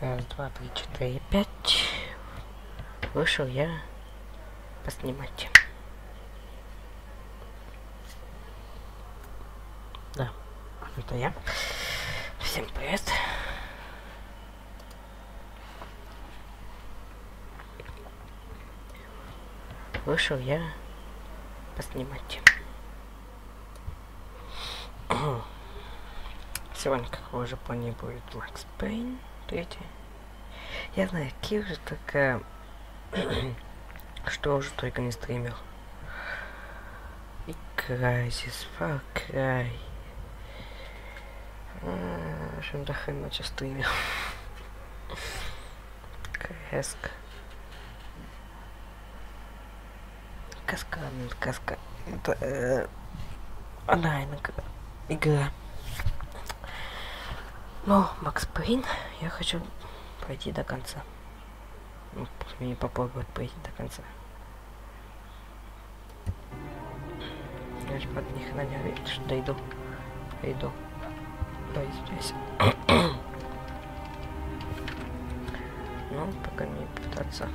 Раз, два, три, четыре, пять. Вышел я поснимать. Да, это я. Всем привет. Вышел я поснимать. Сегодня, как вы уже поняли, будет Max Payne 3. Я знаю, Кир же такая, что уже только не стримил. И Crysis, Far Cry. В общем, до хрена что стримил. Каска. Каска. Это онлайн игра. Но Max Payne я хочу пройти до конца. Ну, мне попробовать пройти до конца. Я же под них на не верю, что дойду. Да, здесь. Ну, пока не пытаться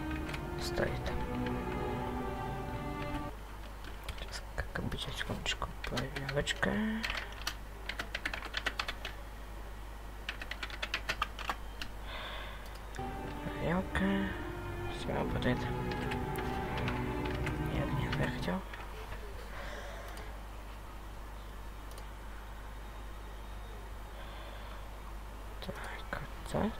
ставить. Сейчас, как обычно, секундочку, проверочка. Проверка. Все работает. Нет, я хотел. Так.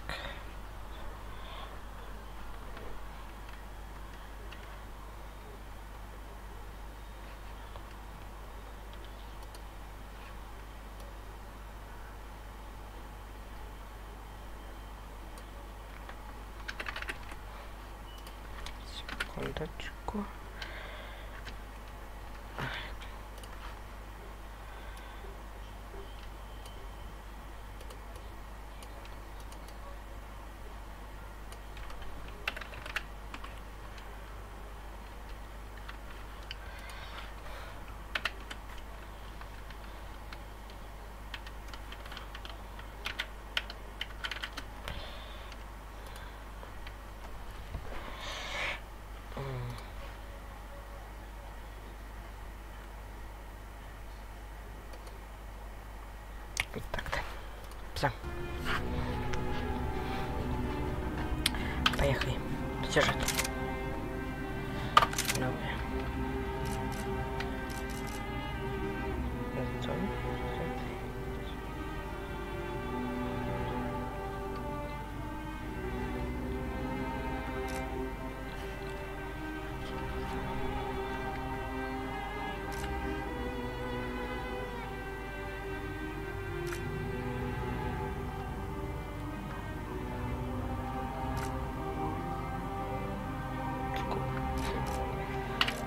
Секундочку. Так-то. Все. Поехали. Сюжет. Новое.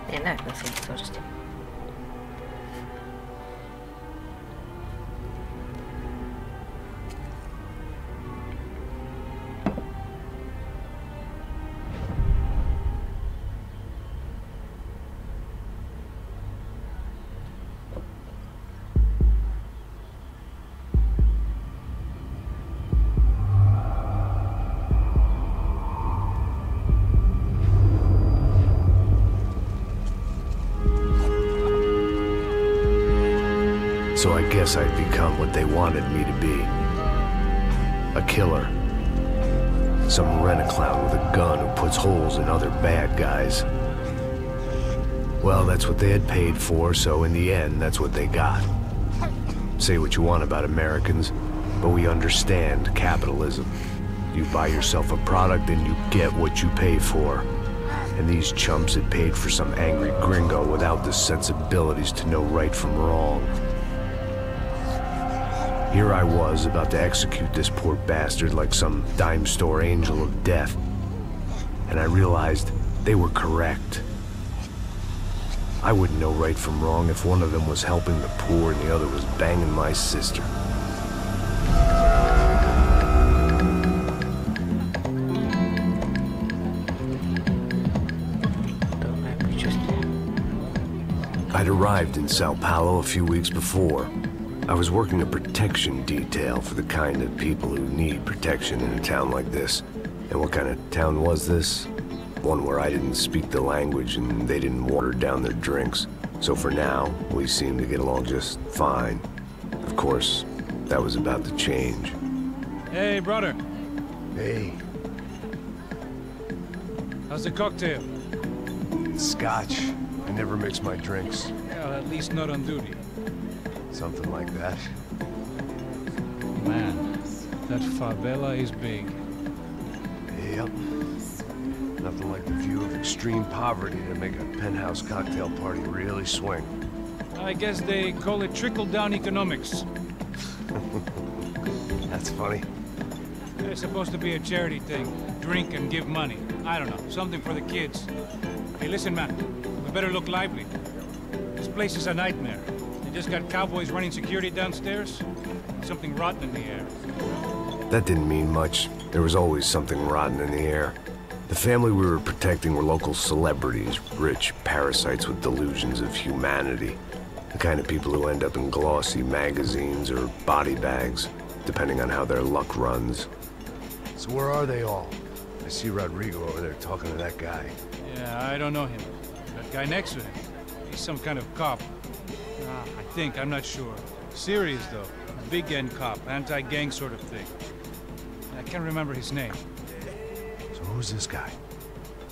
Мне нравится на средней сложности. So I guess I'd become what they wanted me to be. A killer. Some rent-a-clown with a gun who puts holes in other bad guys. Well, that's what they had paid for, so in the end, that's what they got. Say what you want about Americans, but we understand capitalism. You buy yourself a product and you get what you pay for. And these chumps had paid for some angry gringo without the sensibilities to know right from wrong. Here I was, about to execute this poor bastard like some dime store angel of death. And I realized they were correct. I wouldn't know right from wrong if one of them was helping the poor and the other was banging my sister. I'd arrived in Sao Paulo a few weeks before. I was working a protection detail for the kind of people who need protection in a town like this. And what kind of town was this? One where I didn't speak the language and they didn't water down their drinks. So for now, we seemed to get along just fine. Of course, that was about to change. Hey, brother. Hey. How's the cocktail? Scotch. I never mix my drinks. Well, at least not on duty. Something like that. Man, that favela is big. Yep. Nothing like the view of extreme poverty to make a penthouse cocktail party really swing. I guess they call it trickle-down economics. That's funny. It's supposed to be a charity thing. Drink and give money. I don't know, something for the kids. Hey, listen, man. We better look lively. This place is a nightmare. They just got cowboys running security downstairs. Something rotten in the air. That didn't mean much. There was always something rotten in the air. The family we were protecting were local celebrities, rich parasites with delusions of humanity. The kind of people who end up in glossy magazines or body bags, depending on how their luck runs. So where are they all? I see Rodrigo over there talking to that guy. Yeah, I don't know him. That guy next to him. He's some kind of cop. I think, I'm not sure. Serious, though. Big end cop, anti-gang sort of thing. I can't remember his name. So who's this guy?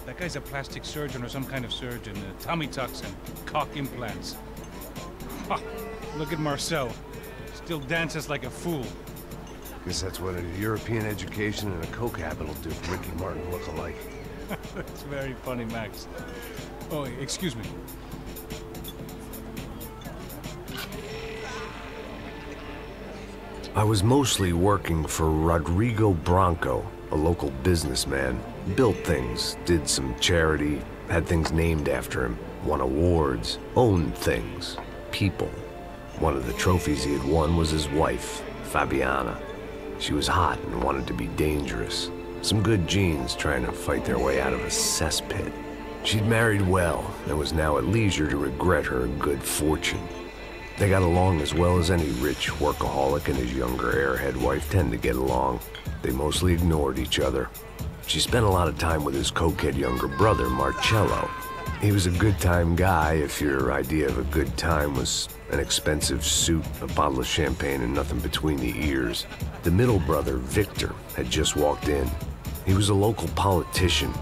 That guy's a plastic surgeon or some kind of surgeon. Tummy tucks and cock implants. Ha! Look at Marcel. Still dances like a fool. Guess that's what a European education and a coke habit will do for Ricky Martin look alike. That's very funny, Max. Oh, excuse me. I was mostly working for Rodrigo Branco, a local businessman. Built things, did some charity, had things named after him, won awards, owned things, people. One of the trophies he had won was his wife, Fabiana. She was hot and wanted to be dangerous. Some good genes trying to fight their way out of a cesspit. She'd married well and was now at leisure to regret her good fortune. They got along as well as any rich workaholic and his younger airhead wife tend to get along. They mostly ignored each other. She spent a lot of time with his cokehead younger brother, Marcello. He was a good-time guy if your idea of a good time was an expensive suit, a bottle of champagne, and nothing between the ears. The middle brother, Victor, had just walked in. He was a local politician.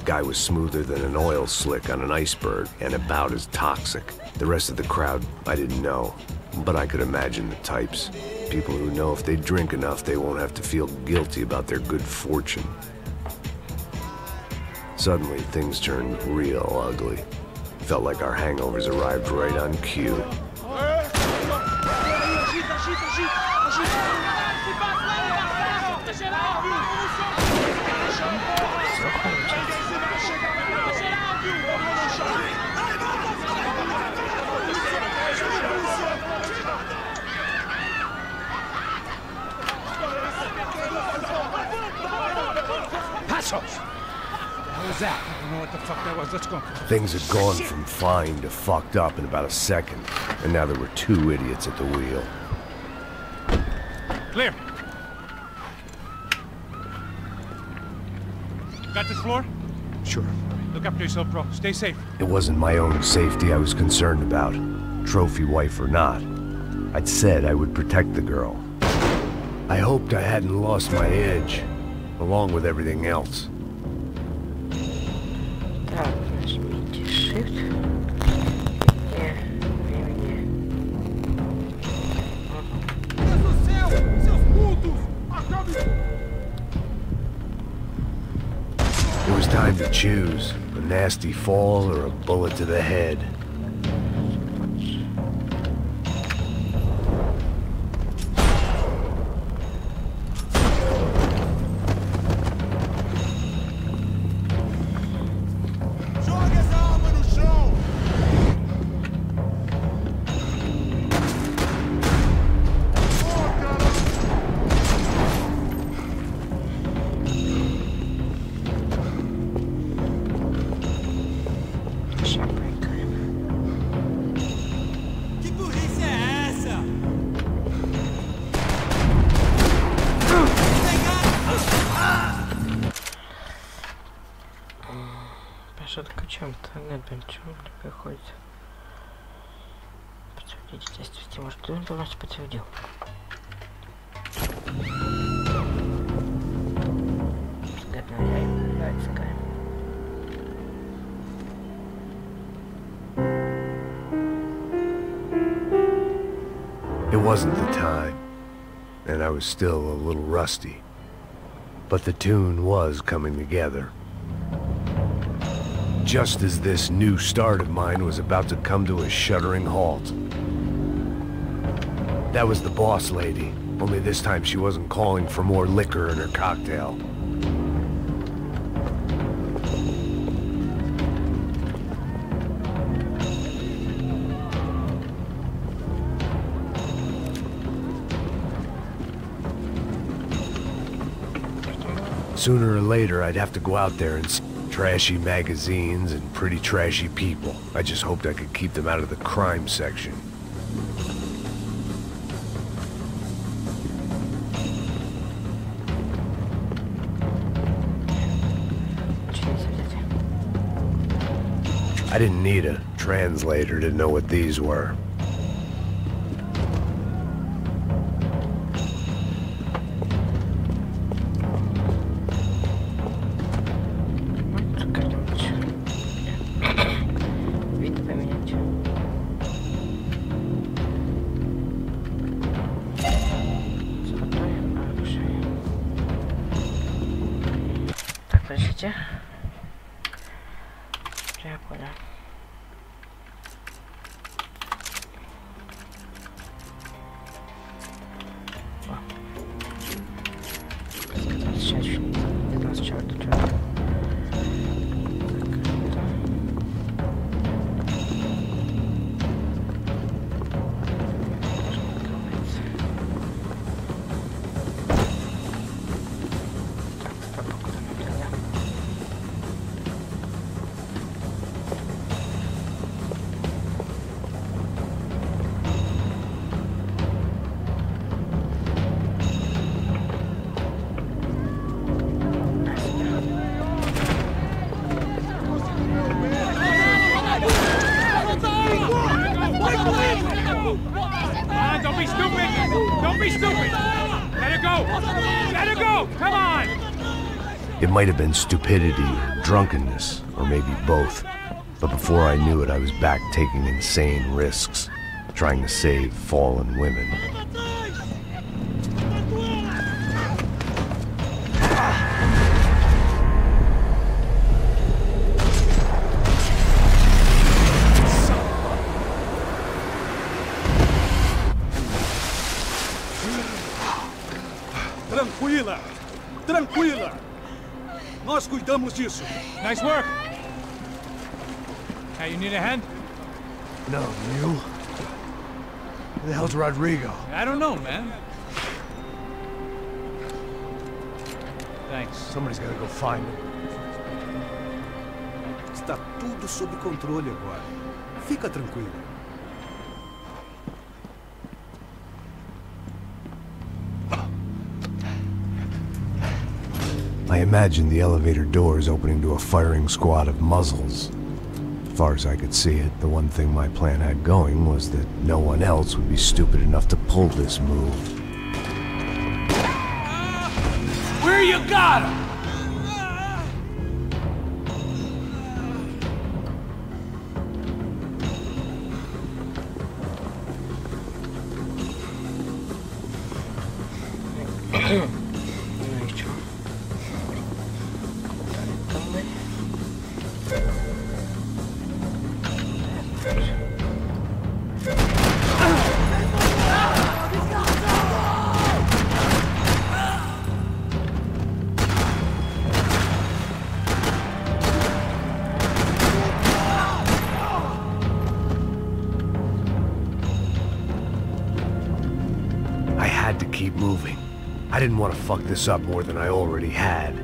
Guy was smoother than an oil slick on an iceberg and about as toxic. The rest of the crowd, I didn't know, but I could imagine the types. People who know if they drink enough, they won't have to feel guilty about their good fortune. Suddenly, things turned real ugly. Felt like our hangovers arrived right on cue. What was that? I don't know what the fuck that was. Let's go. Things had gone from fine to fucked up in about a second, and now there were two idiots at the wheel. Clear. Got this floor? Sure. Look after yourself, bro. Stay safe. It wasn't my own safety I was concerned about, trophy wife or not. I'd said I would protect the girl. I hoped I hadn't lost my edge, along with everything else. Так, нажмите Shift. It was time to choose, a nasty fall or a bullet to the head. что такое чем-то? Нет, блин, чего мне приходится? Подтвердить действительно, может, ты информацию подтвердил? It wasn't the time, and I was still a little rusty. But the tune was coming together. Just as this new start of mine was about to come to a shuddering halt. That was the boss lady, only this time she wasn't calling for more liquor in her cocktail. Sooner or later, I'd have to go out there and see trashy magazines and pretty trashy people. I just hoped I could keep them out of the crime section. I didn't need a translator to know what these were. Подождите. Я понял. Сейчас еще не нас черт. Don't be stupid! Don't be stupid! Let her go! Let her go! Come on! It might have been stupidity or drunkenness, or maybe both. But before I knew it, I was back taking insane risks, trying to save fallen women. Tranquila! Tranquila! Nós cuidamos disso. Nice work! Hey, you need a hand? No, you? Who the hell's Rodrigo? I don't know, man. Thanks. Somebody's gotta go find him. Está tudo sob controle agora. Fica tranquilo. I imagined the elevator doors opening to a firing squad of muzzles. As far as I could see it, the one thing my plan had going was that no one else would be stupid enough to pull this move. Where you got him? Keep moving. I didn't want to fuck this up more than I already had.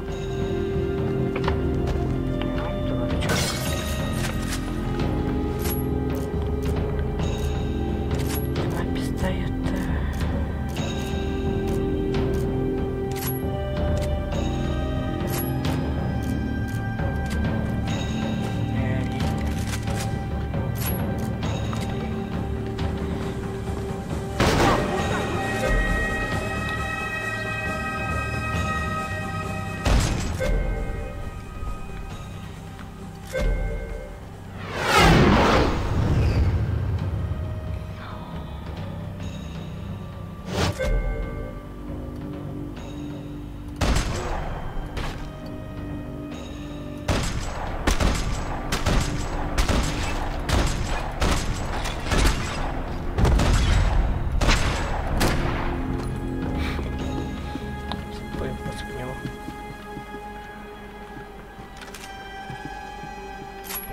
боеприпасы в него.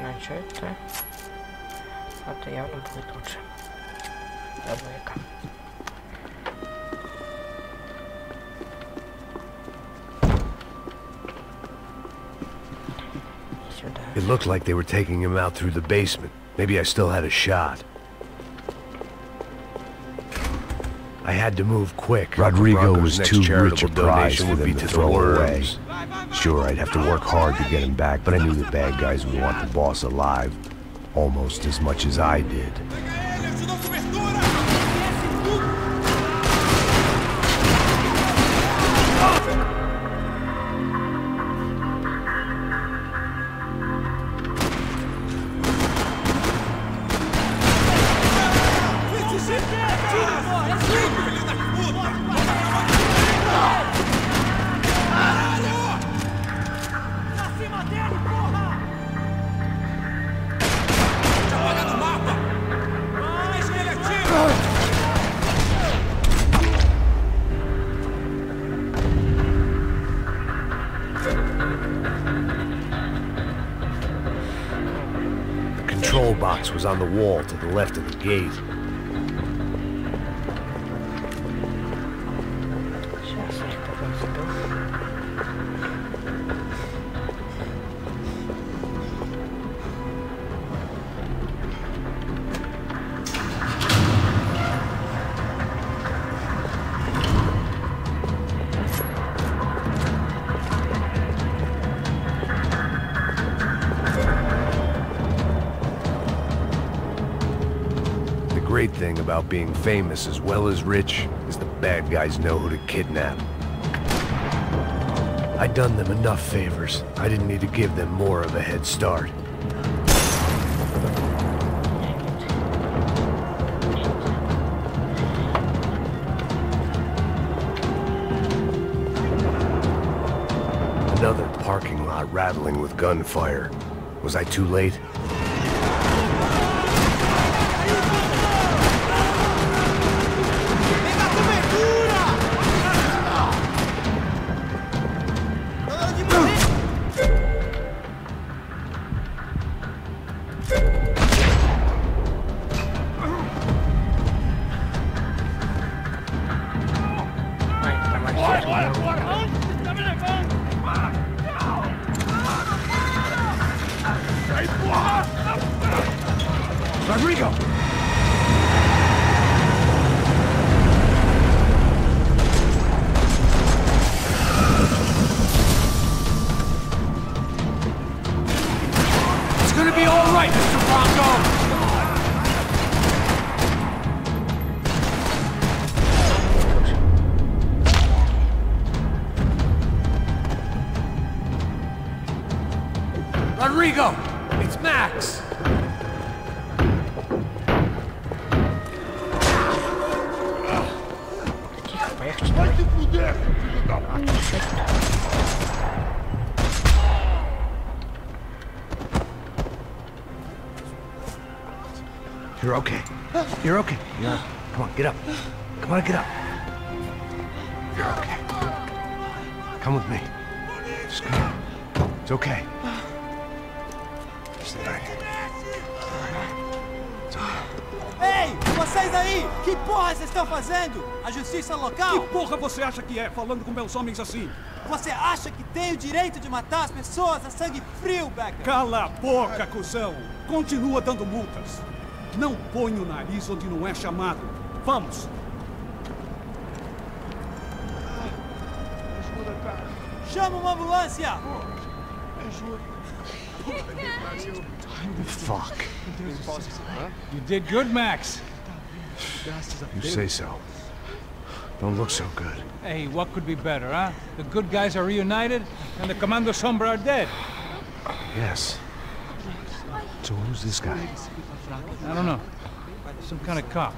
Ну что это? Это явно будет лучше. Давай-ка. Сюда. It looked like they were taking him out through the basement. Maybe I still had a shot. I had to move quick. Rodrigo was too rich a prize for would be them to to the throw away. worms. Sure, I'd have to work hard to get him back, but I knew the bad guys would want the boss alive almost as much as I did. The control box was on the wall to the left of the gate. Сейчас я их потом заберу. The great thing about being famous as well as rich is the bad guys know who to kidnap. I'd done them enough favors. I didn't need to give them more of a head start. Another parking lot rattling with gunfire. Was I too late? Rodrigo! It's gonna be all right, Mr. Bronco! Rodrigo! It's Max! Тихо, поехали. You're okay. You're okay. You're... Come on, get up. Come on, get up. You're okay. Come with me. Just come on. It's okay. Stay right here. It's okay. Ei, vocês aí! Que porra vocês estão fazendo? A justiça local? Que porra você acha que é, falando com meus homens assim? Você acha que tem o direito de matar as pessoas a sangue frio, Becker? Cala a boca, cuzão! Continua dando multas. Não põe o nariz onde não é chamado. Vamos! Chama uma ambulância! Fuck. You did good, Max. You say so. Don't look so good. Hey, what could be better, huh? The good guys are reunited, and the Commando Sombra are dead. Yes. So who's this guy? I don't know. Some kind of cop.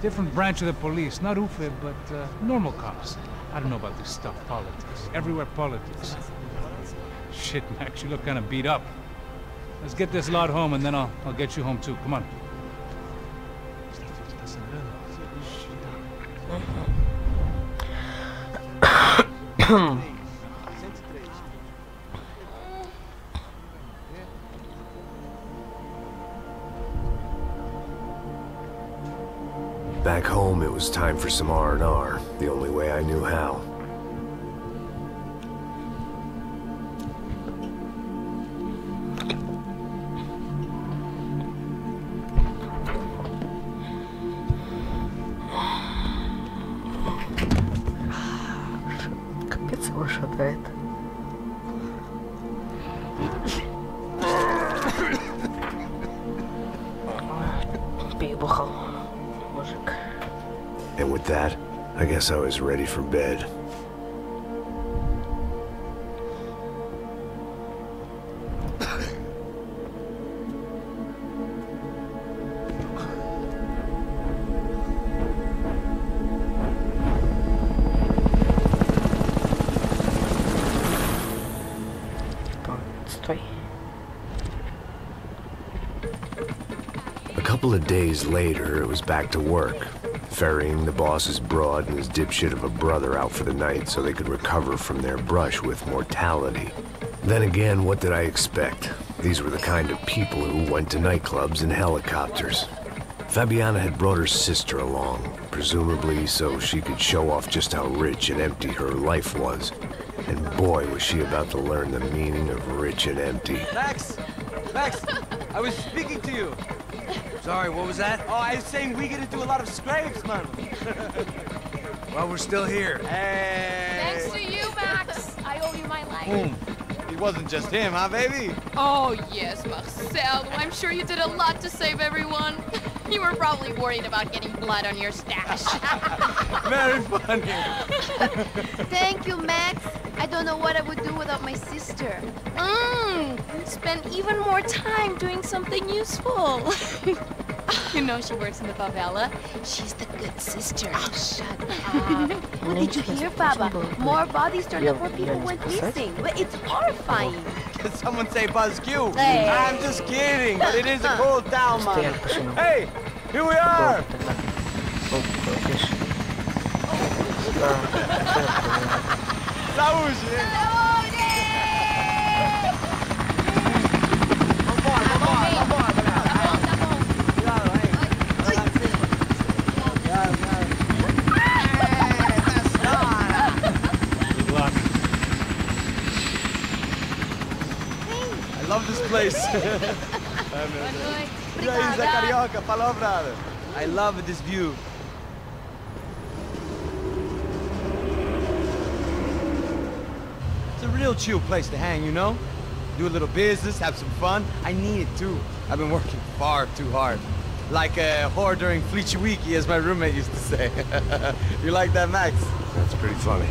Different branch of the police. Not UFE, but normal cops. I don't know about this stuff. Politics. Everywhere politics. Shit, Max, you look kind of beat up. Let's get this lot home, and then I'll get you home too. Come on. Back home, it was time for some R&R, the only way I knew how. Капец его шатает. Перебухал мужик. And with that, I guess I was ready for bed. Стой. A couple of days later, it was back to work, ferrying the boss's broad and his dipshit of a brother out for the night so they could recover from their brush with mortality. Then again, what did I expect? These were the kind of people who went to nightclubs in helicopters. Fabiana had brought her sister along, presumably so she could show off just how rich and empty her life was. And boy, was she about to learn the meaning of rich and empty. Max! Max! I was speaking to you. Sorry, what was that? Oh, I was saying we get into a lot of scrapes, man. Well, we're still here. Hey! Thanks to you, Max. I owe you my life. It wasn't just him, huh, baby? Oh, yes, Marcel. I'm sure you did a lot to save everyone. You were probably worried about getting blood on your stash. Very funny. Thank you, Max. I don't know what I would do without my sister. Spend even more time doing something useful. You know she works in the favela. She's the good sister. Oh, shut up. What did you hear, Baba? More bodies turned up where people went missing. It's horrifying. Did someone say Buzz Q? Hey. I'm just kidding, but it is a cold town, man. Hey, here we are. Saúde! I love this place. E aí, Zé Carioca, falou, brother. I love this view. It's a real chill place to hang, you know? Do a little business, have some fun. I need it too. I've been working far too hard. Like a whore during Fleechy Weeky, as my roommate used to say. You like that, Max? That's pretty funny.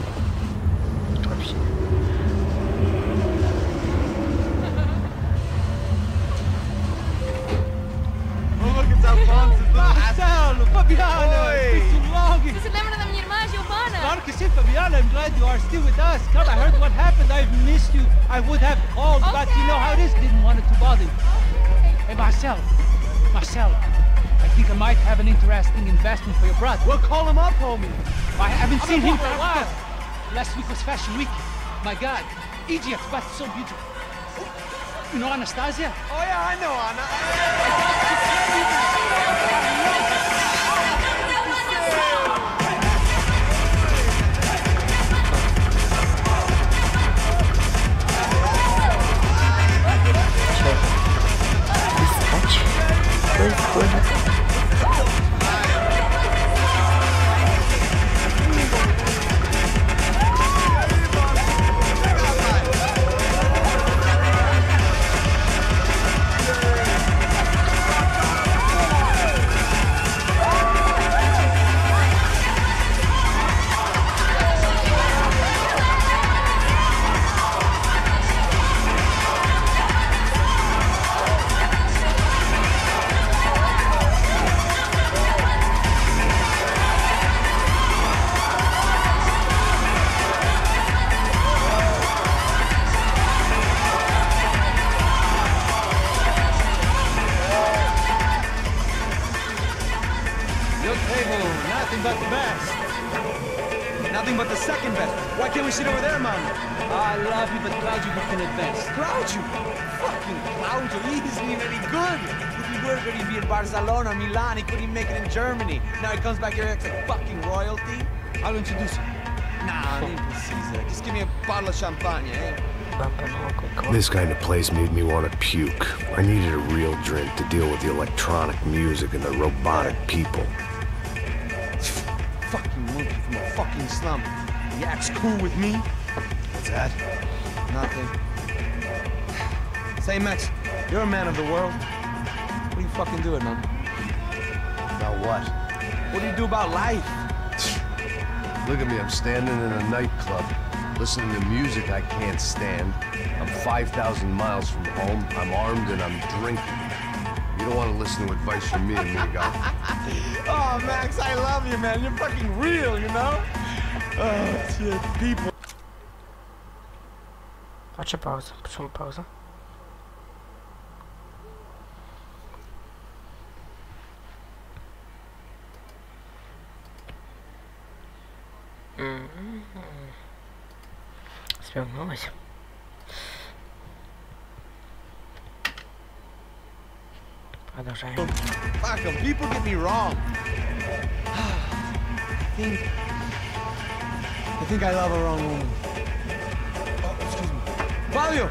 Marcelo, Fabiana, it's been too long. Você se lembra da minha irmã, Giovanna? Claro que sim, Fabiana. I'm glad you are still with us. Come, I heard what happened. I've missed you. I would have called, but you know how it is. Didn't want it to bother you. Hey, Marcelo, I think I might have an interesting investment for your brother. We'll call him up, homie. I haven't seen him for a while. Last week was Fashion Week. My God, Egypt, but so beautiful. You know Anastasia? Oh yeah, I know Anna. shit over there, man? I love you, but Claudio, you can advance. Claudio? Fucking Claudio, he isn't even any good. If he were good, he'd be in Barcelona, Milan, he couldn't even make it in Germany. Now he comes back here, acts like fucking royalty. I'll introduce you. Nah, I need to see that. Just give me a bottle of champagne, eh? This kind of place made me want to puke. I needed a real drink to deal with the electronic music and the robotic people. Fucking monkey from a fucking slum. He acts cool with me. What's that? Nothing. Say, Max, you're a man of the world. What do you fucking do, man? About what? What do you do about life? Look at me, I'm standing in a nightclub, listening to music I can't stand. I'm 5,000 miles from home, I'm armed and I'm drinking. You don't want to listen to advice from me, amigo. Oh, Max, I love you, man. You're fucking real, you know? Oh, shit, people. Faccia pausa, facciamo pausa. Свернулась. Продолжаем. Fuck 'em, people get me wrong. I think I love a wrong woman. Oh, excuse me. Fabio!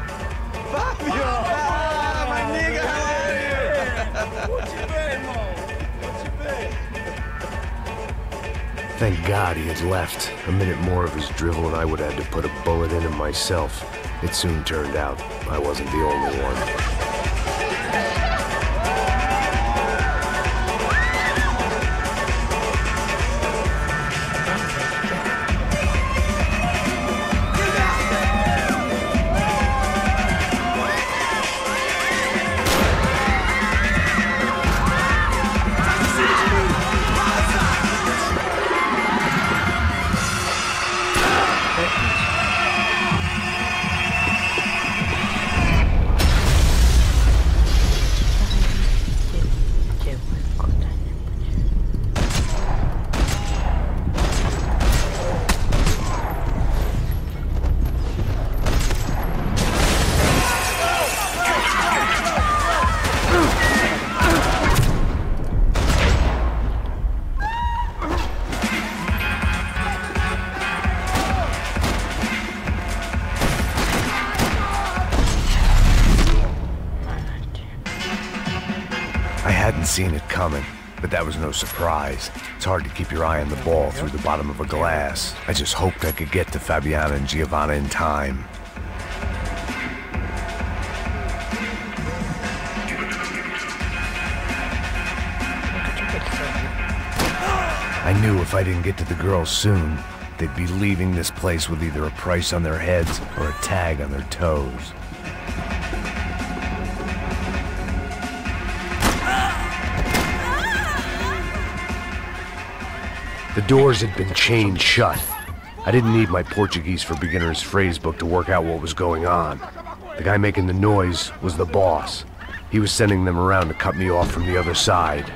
Fabio! Ah, my nigga, how are you? What you been, Mo? What you been? Thank God he had left. A minute more of his drivel and I would have had to put a bullet in him myself. It soon turned out I wasn't the only one. Seen it coming, but that was no surprise. It's hard to keep your eye on the ball through the bottom of a glass. I just hoped I could get to Fabiana and Giovanna in time. I knew if I didn't get to the girls soon, they'd be leaving this place with either a price on their heads or a tag on their toes. The doors had been chained shut. I didn't need my Portuguese for Beginners phrase book to work out what was going on. The guy making the noise was the boss. He was sending them around to cut me off from the other side.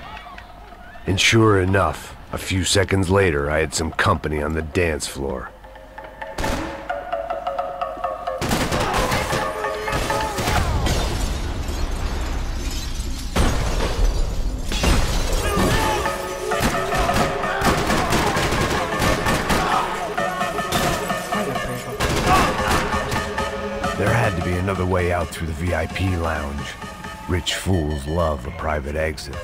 And sure enough, a few seconds later, I had some company on the dance floor. Another way out through the VIP lounge. Rich fools love a private exit.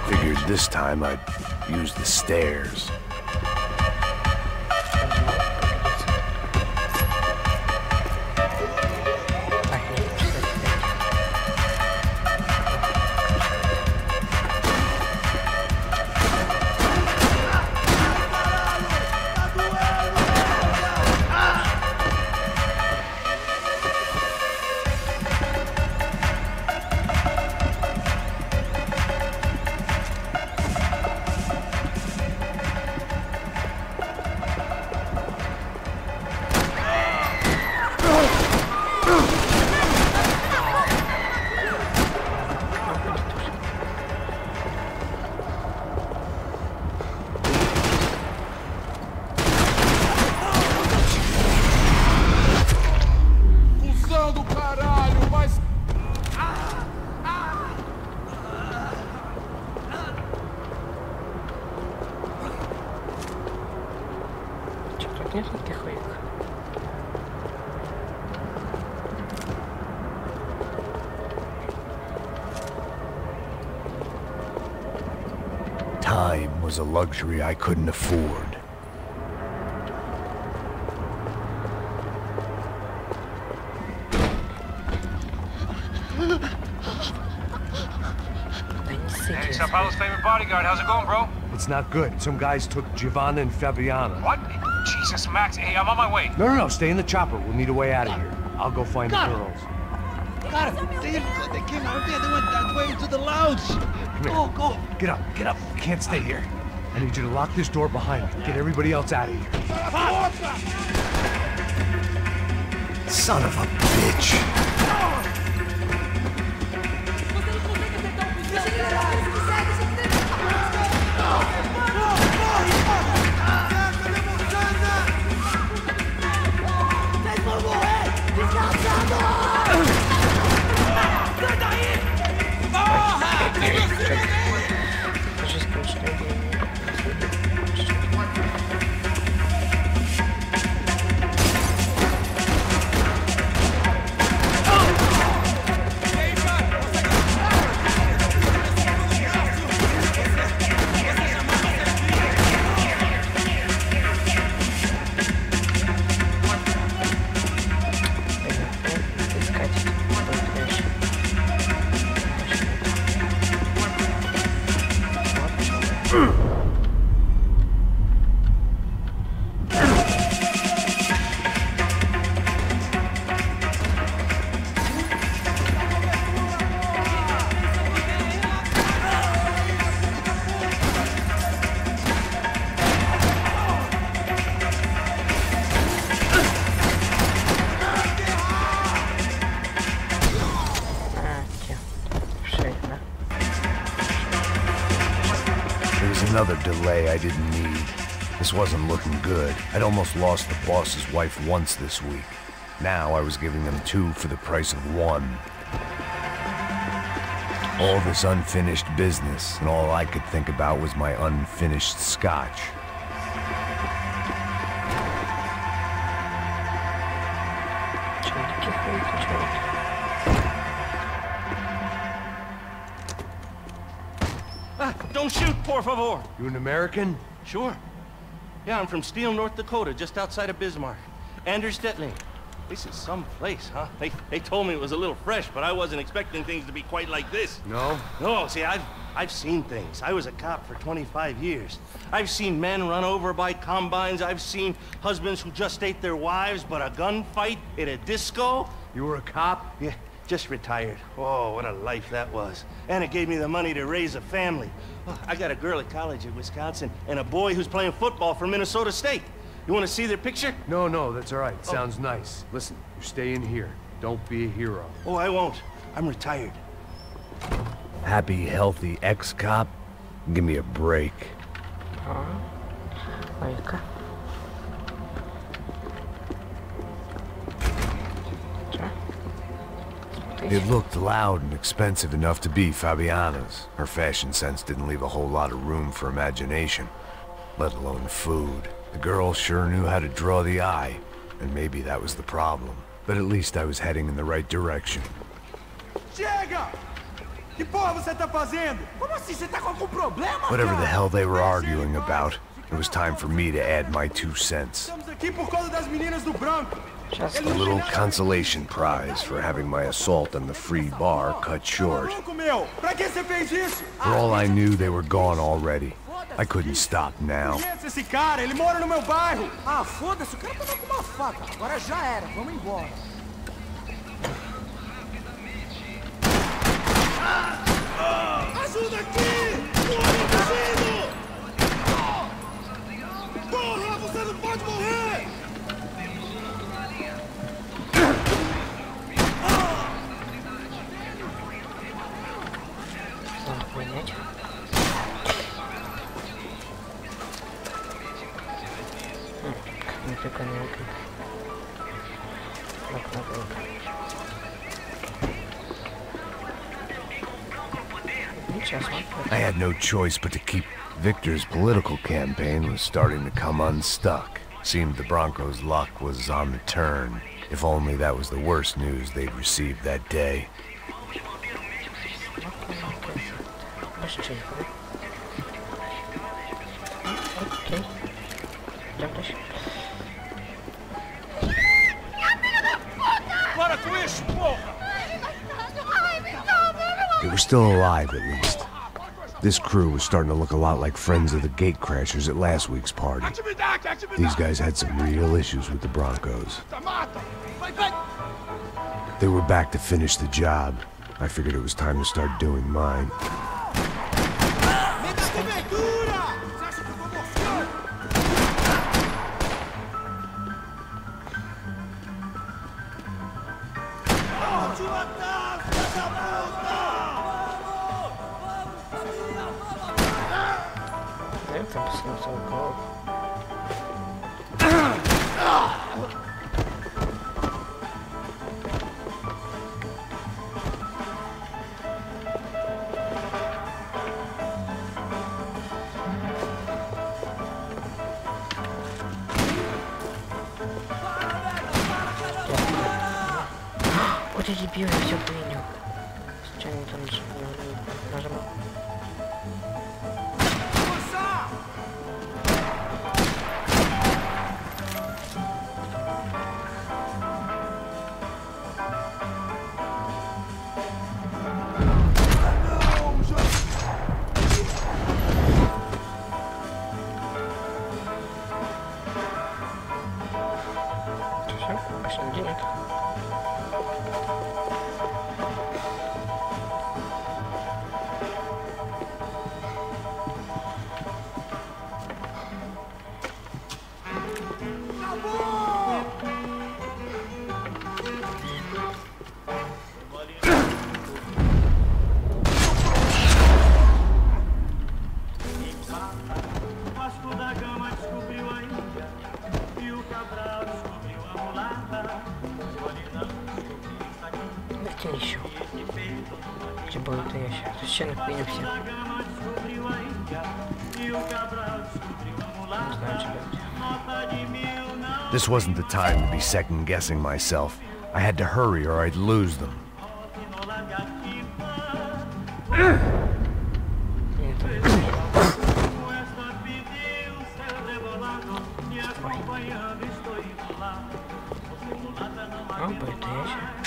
Figured this time I'd use the stairs. Что, тут нет никаких улик? Time was a luxury I couldn't afford. Hey, Sao Paulo's favorite bodyguard. How's it going, bro? It's not good. Some guys took Giovanna and Fabiana. What? Jesus, Max. Hey, I'm on my way. No, stay in the chopper. We'll need a way out of here. I'll go find the girls. Got him. They came out here. They went that way to the lounge. Go. Get up. You can't stay here. I need you to lock this door behind me. Get everybody else out of here. Son of a bitch. Another delay I didn't need. This wasn't looking good. I'd almost lost the boss's wife once this week. Now I was giving them 2 for the price of 1. All this unfinished business, and all I could think about was my unfinished scotch. Don't shoot, por favor. You an American? Sure. Yeah, I'm from Steele, North Dakota, just outside of Bismarck. Anders Stetling. This is some place, huh? They told me it was a little fresh, but I wasn't expecting things to be quite like this. No? No, see, I've seen things. I was a cop for 25 years. I've seen men run over by combines. I've seen husbands who just ate their wives, but a gunfight at a disco. You were a cop? Yeah, just retired. Oh, what a life that was. And it gave me the money to raise a family. Oh, I got a girl at college in Wisconsin and a boy who's playing football for Minnesota State. You want to see their picture? No, that's all right. Sounds nice. Listen, you stay in here. Don't be a hero. Oh, I won't. I'm retired. Happy, healthy ex-cop? Give me a break. It looked loud and expensive enough to be Fabiana's. Her fashion sense didn't leave a whole lot of room for imagination, let alone food. The girl sure knew how to draw the eye, and maybe that was the problem. But at least I was heading in the right direction. Chega! Que porra você tá fazendo? Como assim? Você tá com algum problema? Whatever the hell they were arguing about, it was time for me to add my 2 cents. Estamos aqui por causa das meninas do branco. A little consolation prize for having my assault on the free bar cut short. Pra que você fez isso? For all I knew, they were gone already. I couldn't stop now. Esse cara, ele mora no meu bairro. Ah, foda-se, o cara tava com uma faca. Agora já era, vamos embora. Ajuda aqui! Morre, fugindo! Porra, você não pode morrer! I had no choice but to keep. Victor's political campaign was starting to come unstuck. Seemed the Broncos' luck was on the turn. If only that was the worst news they'd received that day. They were still alive, at least. This crew was starting to look a lot like friends of the gatecrashers at last week's party. These guys had some real issues with the Broncos. They were back to finish the job. I figured it was time to start doing mine. Вот эти дебилы, все понял. Случайно там нажимал. Все, пошли на денег. Еще. Тем более это я сейчас священных принял все. Не знаю, что делать. This wasn't the time to be second-guessing myself. I had to hurry or I'd lose them.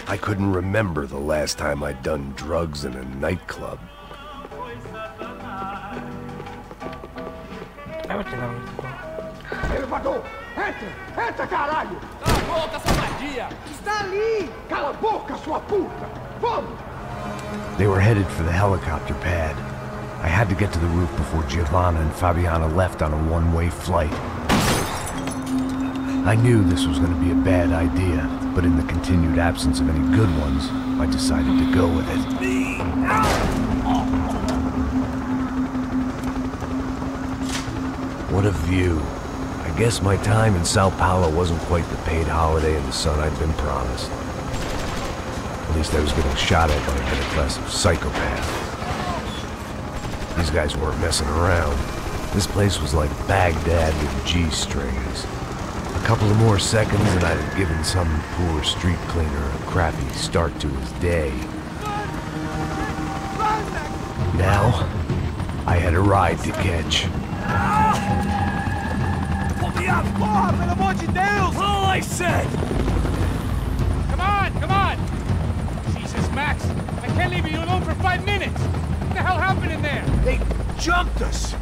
I couldn't remember the last time I'd done drugs in a nightclub. Elevador! Entra! Entra, caralho! Cala a boca, sua vadia! Está ali! Cala a boca, sua puta! Vamos! They were headed for the helicopter pad. I had to get to the roof before Giovanna and Fabiana left on a one-way flight. I knew this was going to be a bad idea, but in the continued absence of any good ones, I decided to go with it. What a view. I guess my time in Sao Paulo wasn't quite the paid holiday in the sun I'd been promised. At least I was getting shot at by a middle-class psychopath. These guys weren't messing around. This place was like Baghdad with G-strings. A couple of more seconds and I'd have given some poor street cleaner a crappy start to his day. Now, I had a ride to catch. All I said! Come on! Jesus, Max, I can't leave you alone for 5 minutes! What the hell happened in there? They jumped us!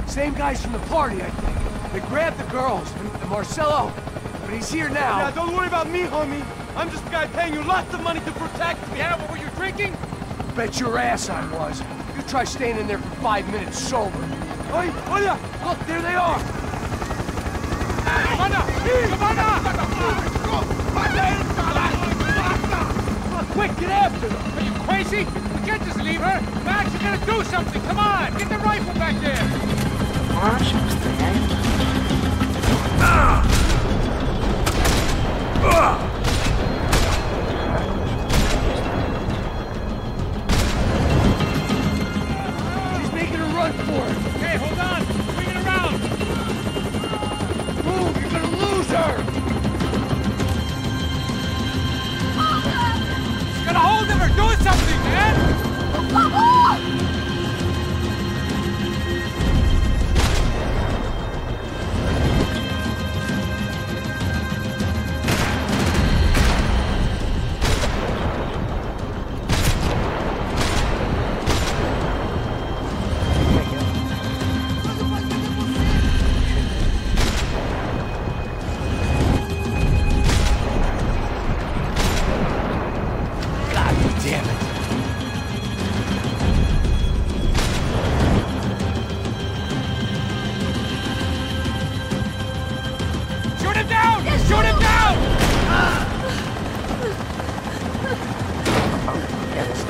Same guys from the party, I think. They grabbed the girls, and Marcelo, but he's here now. Yeah, don't worry about me, homie. I'm just a guy paying you lots of money to protect me. Yeah, but were you drinking? Bet your ass I was. You try staying in there for 5 minutes sober. Oi, olha! Look, there they are! Quick, get after them! Are you crazy? We can't just leave her! Max, you gotta do something! Come on! Get the rifle back there! She's making a run for it! Okay, hold on! Bring it around! Move, you're gonna lose!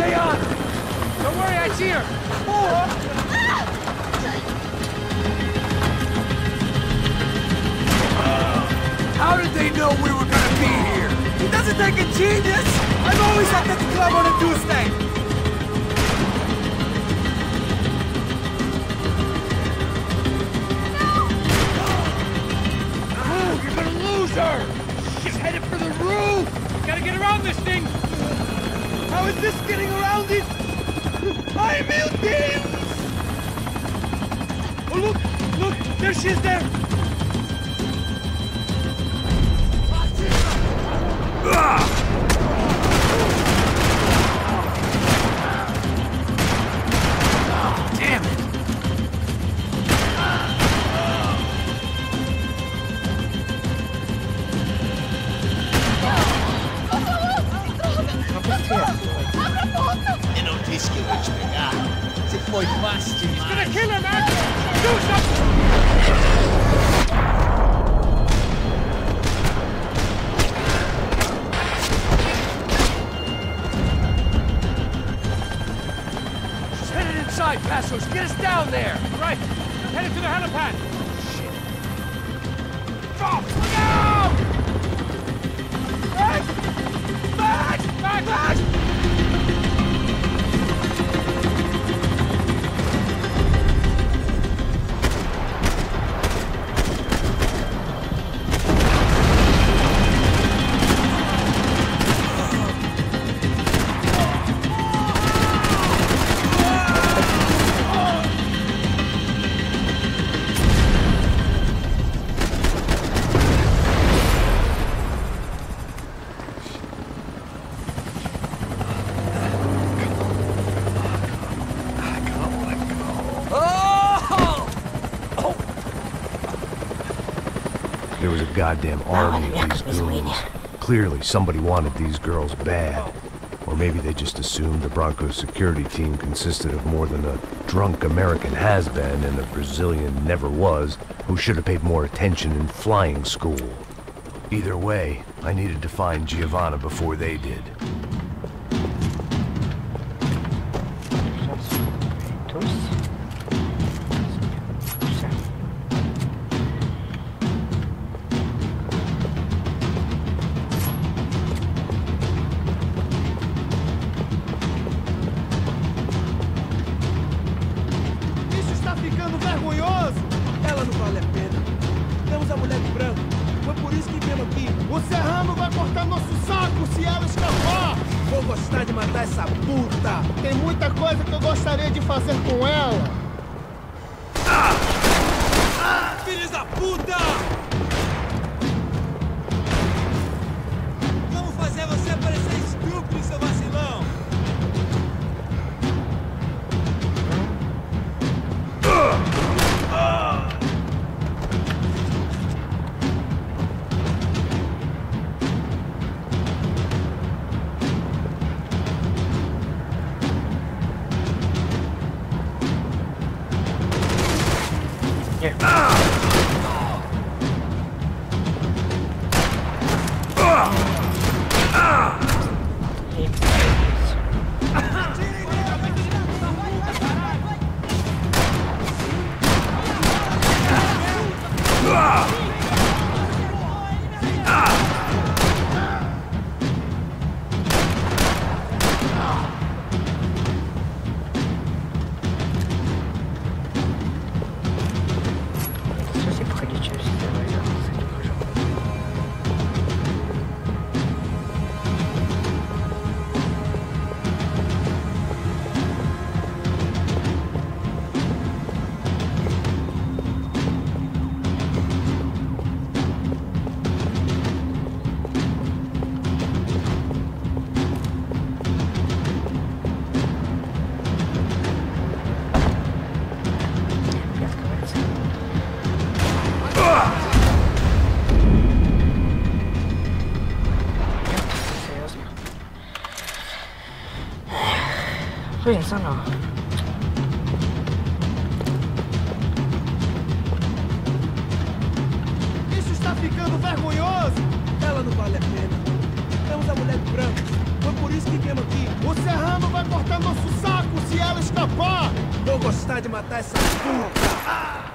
Stay on! Don't worry, I see her! How did they know we were gonna be here? It doesn't take a genius! I'm always at the club on a Tuesday! Move! You're gonna lose her! She's headed for the roof! Gotta get around this thing! How is this getting around it? I'm building! Oh, look! Look! There she is there! Damn it! Eu não disse que eu vou te pegar. Você foi fácil demais. He's gonna kill her, man! Do something! She's headed inside, Passos. Get us down there. Right! Headed to the helipad! Shit. Drop! Look out! Back! Back! Back! Back! There was a goddamn army of these goons. Clearly, somebody wanted these girls bad. Or maybe they just assumed the Broncos security team consisted of more than a drunk American has-been and a Brazilian never was, who should have paid more attention in flying school. Either way, I needed to find Giovanna before they did. Isso está ficando vergonhoso! Ela não vale a pena. Temos a mulher de branco. Foi por isso que viemos aqui. O Serrano vai cortar nosso saco se ela escapar! Vou gostar de matar essa puta! Tem muita coisa que eu gostaria de fazer com ela! Filhos da puta! Vamos fazer você parecer estúpido, seu vacilão! Pensando. Isso está ficando vergonhoso! Ela não vale a pena. Temos a mulher de branco. Foi Foi por isso que viemos aqui. O Serrano vai cortar nosso saco se ela escapar. Vou gostar de matar essa puta.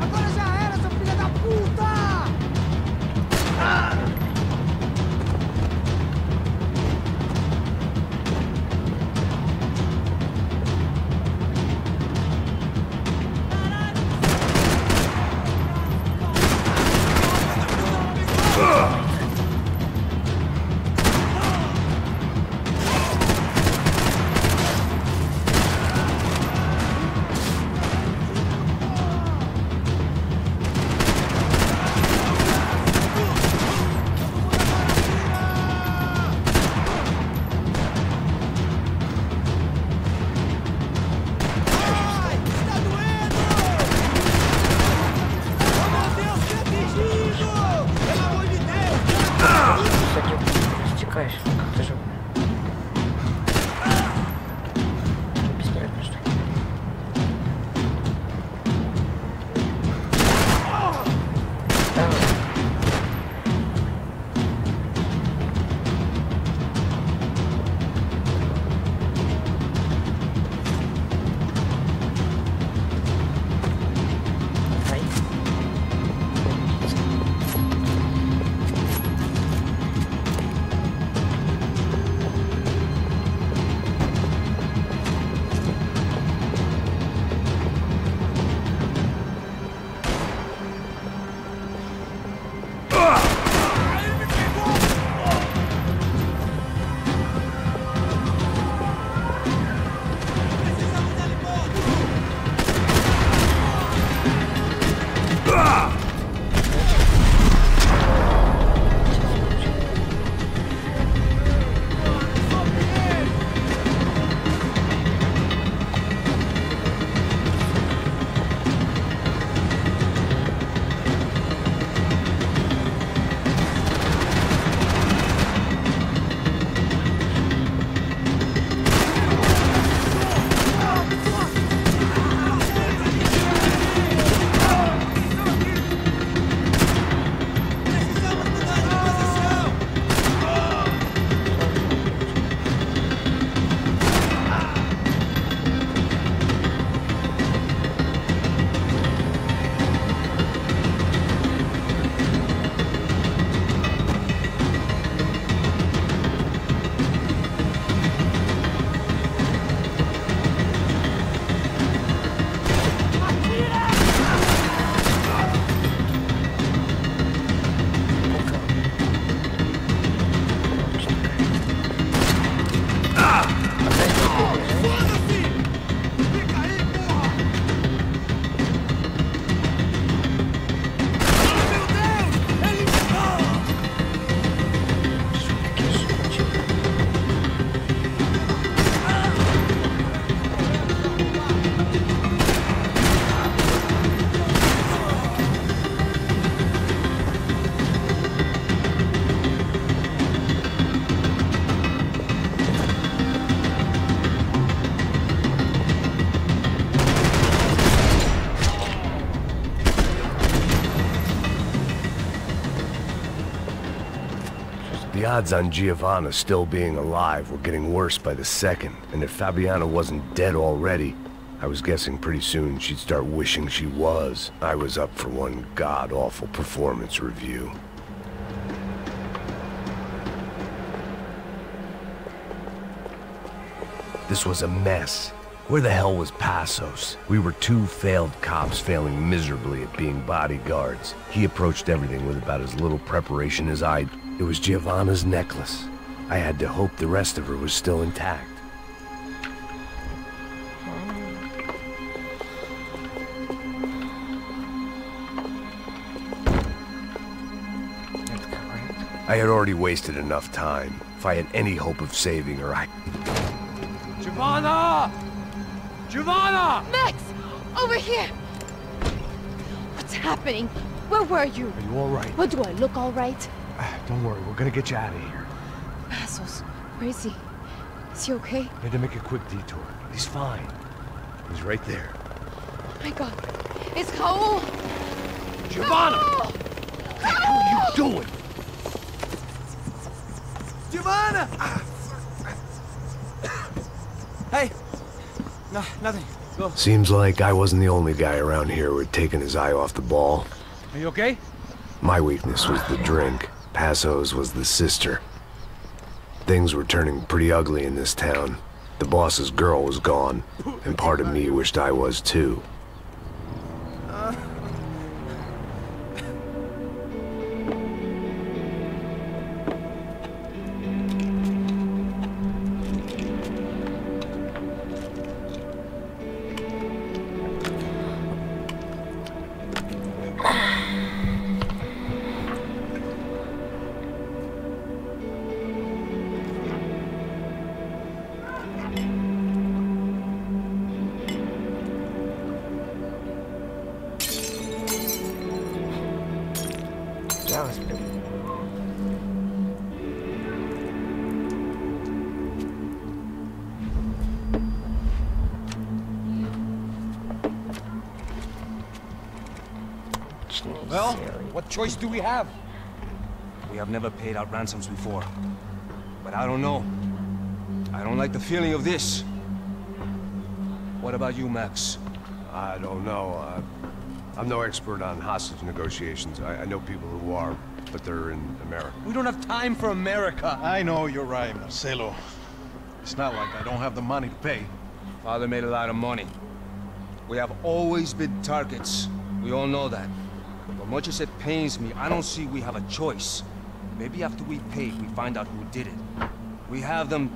Agora já era, seu filho da puta! The odds on Giovanna still being alive were getting worse by the second, and if Fabiana wasn't dead already, I was guessing pretty soon she'd start wishing she was. I was up for one god-awful performance review. This was a mess. Where the hell was Passos? We were two failed cops failing miserably at being bodyguards. He approached everything with about as little preparation as I. It was Giovanna's necklace. I had to hope the rest of her was still intact. I had already wasted enough time. If I had any hope of saving her, Giovanna! Giovanna! Max! Over here! What's happening? Where were you? Are you all right? What, do I look all right? Don't worry, we're gonna get you out of here. Passos, where is he? Is he okay? Had to make a quick detour. He's fine. He's right there. My God. It's Raul! Giovanna! Raul! you doing? Giovanna! Hey! No, nothing. Go. Seems like I wasn't the only guy around here who had taken his eye off the ball. Are you okay? My weakness was the drink. Passo's was the sister. Things were turning pretty ugly in this town. The boss's girl was gone, and part of me wished I was too. Well, what choice do we have? We have never paid out ransoms before. But I don't know. I don't like the feeling of this. What about you, Max? I don't know. I'm no expert on hostage negotiations. I know people who are, but they're in America. We don't have time for America. I know you're right, Marcelo. It's not like I don't have the money to pay. Father made a lot of money. We have always been targets. We all know that. But much as it pains me, I don't see we have a choice. Maybe after we pay, we find out who did it. We have them...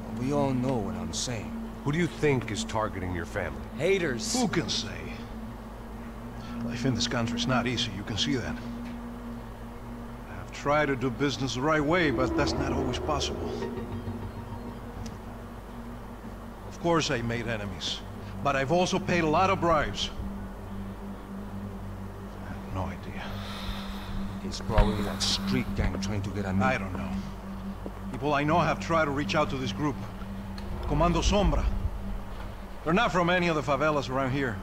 But we all know what I'm saying. Who do you think is targeting your family? Haters. Who can say? Life in this country is not easy, you can see that. I've tried to do business the right way, but that's not always possible. Of course I made enemies, but I've also paid a lot of bribes. I have no idea. It's probably that street gang trying to get at me. I don't know. People I know have tried to reach out to this group. Comando Sombra. They're not from any of the favelas around here.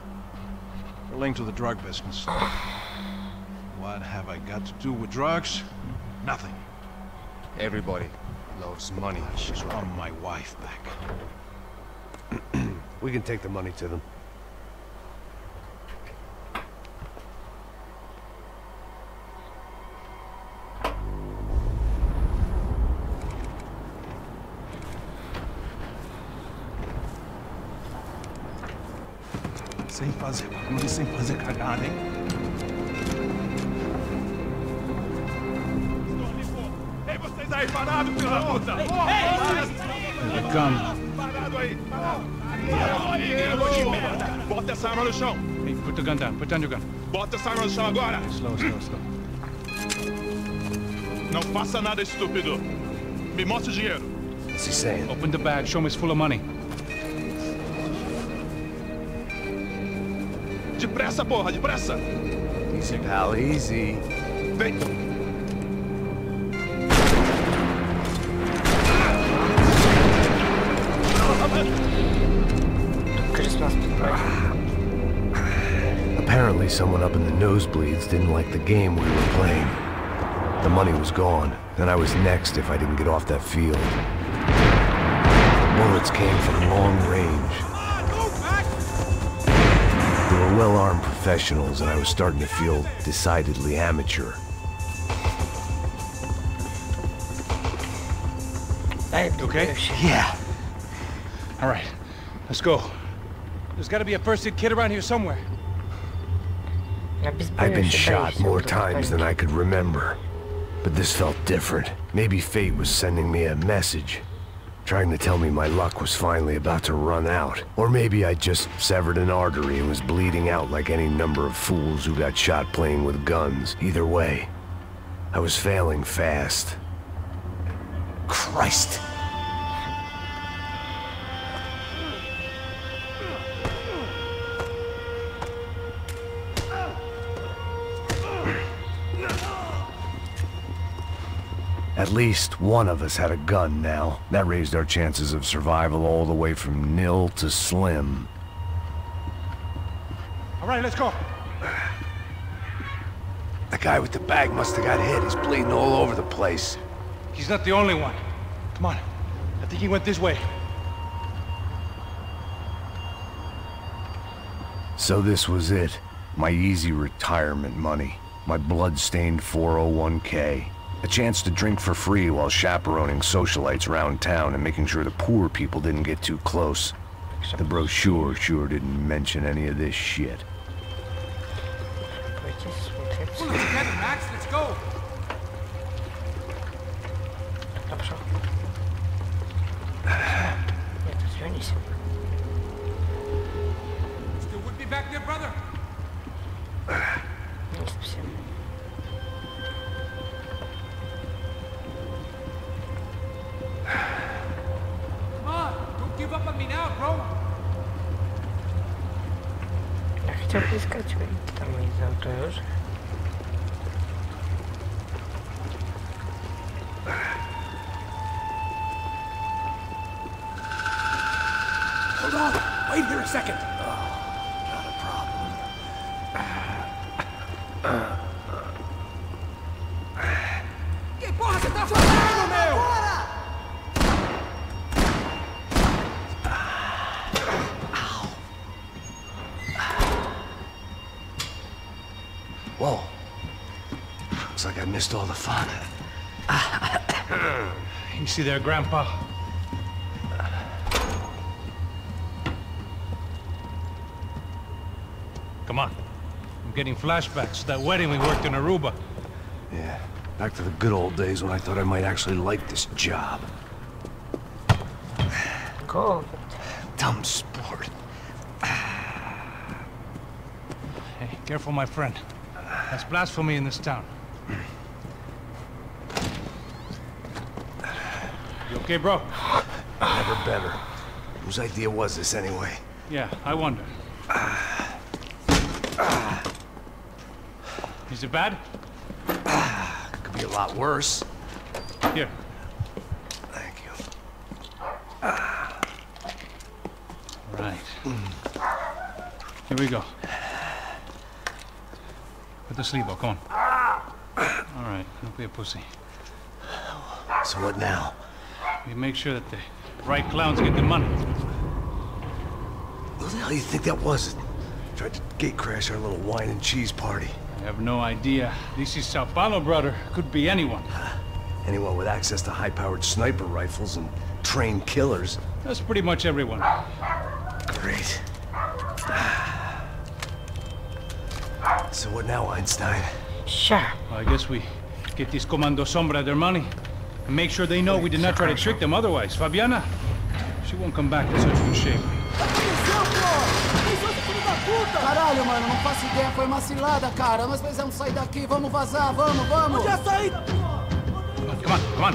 They're linked to the drug business. What have I got to do with drugs? Nothing. Everybody loves money. She's on my wife back. We can take the money to them. Sem fazer barulho, sem fazer cagada, hein? Ei, vocês aí parados, filho da puta! Ei, parado aí! Bota essa arma no chão! Hey, put the gun down. Put down your gun. Bota essa arma no chão agora! Slow. Não faça nada, estúpido! Me mostre o dinheiro! What's he saying? Open the bag. Show me it's full of money. Depressa, porra, depressa! Easy, pal, easy. Vem! Apparently someone up in the nosebleeds didn't like the game we were playing. The money was gone, and I was next if I didn't get off that field. Bullets came from long range. They were well-armed professionals, and I was starting to feel decidedly amateur. Okay? Yeah. All right. Let's go. There's got to be a first-aid kit around here somewhere. I've been shot more times than I could remember. But this felt different. Maybe fate was sending me a message, trying to tell me my luck was finally about to run out. Or maybe I just severed an artery and was bleeding out like any number of fools who got shot playing with guns. Either way, I was failing fast. Christ! At least one of us had a gun now. That raised our chances of survival all the way from nil to slim. All right, let's go. The guy with the bag must have got hit. He's bleeding all over the place. He's not the only one. Come on. I think he went this way. So this was it. My easy retirement money. My blood-stained 401k. A chance to drink for free while chaperoning socialites around town and making sure the poor people didn't get too close. The brochure sure didn't mention any of this shit. Pull it together, Max. Let's go. Still with me back there, brother? Come on, don't give up on me now, bro. Я хотел поискать там из-за тоже. Hold on. Wait here a second. Not a problem. Que porra você tá fazendo, meu? Whoa. Looks like I missed all the fun. You see there, Grandpa? Come on. I'm getting flashbacks to that wedding we worked in Aruba. Yeah, back to the good old days when I thought I might actually like this job. Go. Dumb sport. Hey, careful, my friend. That's blasphemy in this town. You okay, bro? Never better. Whose idea was this anyway? Yeah, I wonder. Is it bad? Could be a lot worse. Here. Thank you. Right. Here we go. Put the sleeve on, come on. All right, don't be a pussy. So what now? We make sure that the right clowns get the money. Who the hell do you think that was? Tried to gate crash our little wine and cheese party. I have no idea. This is Sao Paulo, brother. Could be anyone. Anyone with access to high-powered sniper rifles and trained killers. That's pretty much everyone. Great. So what now, Einstein? Sure. Well, I guess we get these Comando Sombra their money and make sure they know we did not try to trick them otherwise. Fabiana, she won't come back in such good shape. Caralho, mano, não faço ideia. Foi uma cilada, cara. Nós precisamos sair daqui. Vamos vazar. Vamos, vamos. Onde é a saída? Come on, come on.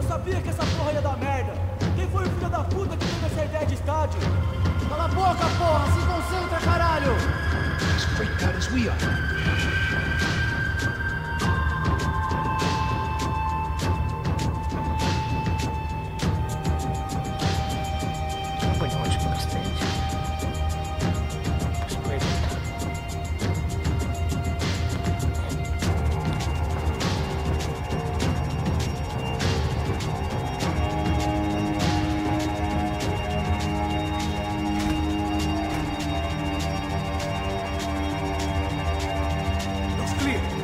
Eu sabia que essa porra ia dar merda. Quem foi o filho da puta que teve essa ideia de estádio? Cala a boca, porra. Se concentra, caralho. As freaked out as we are.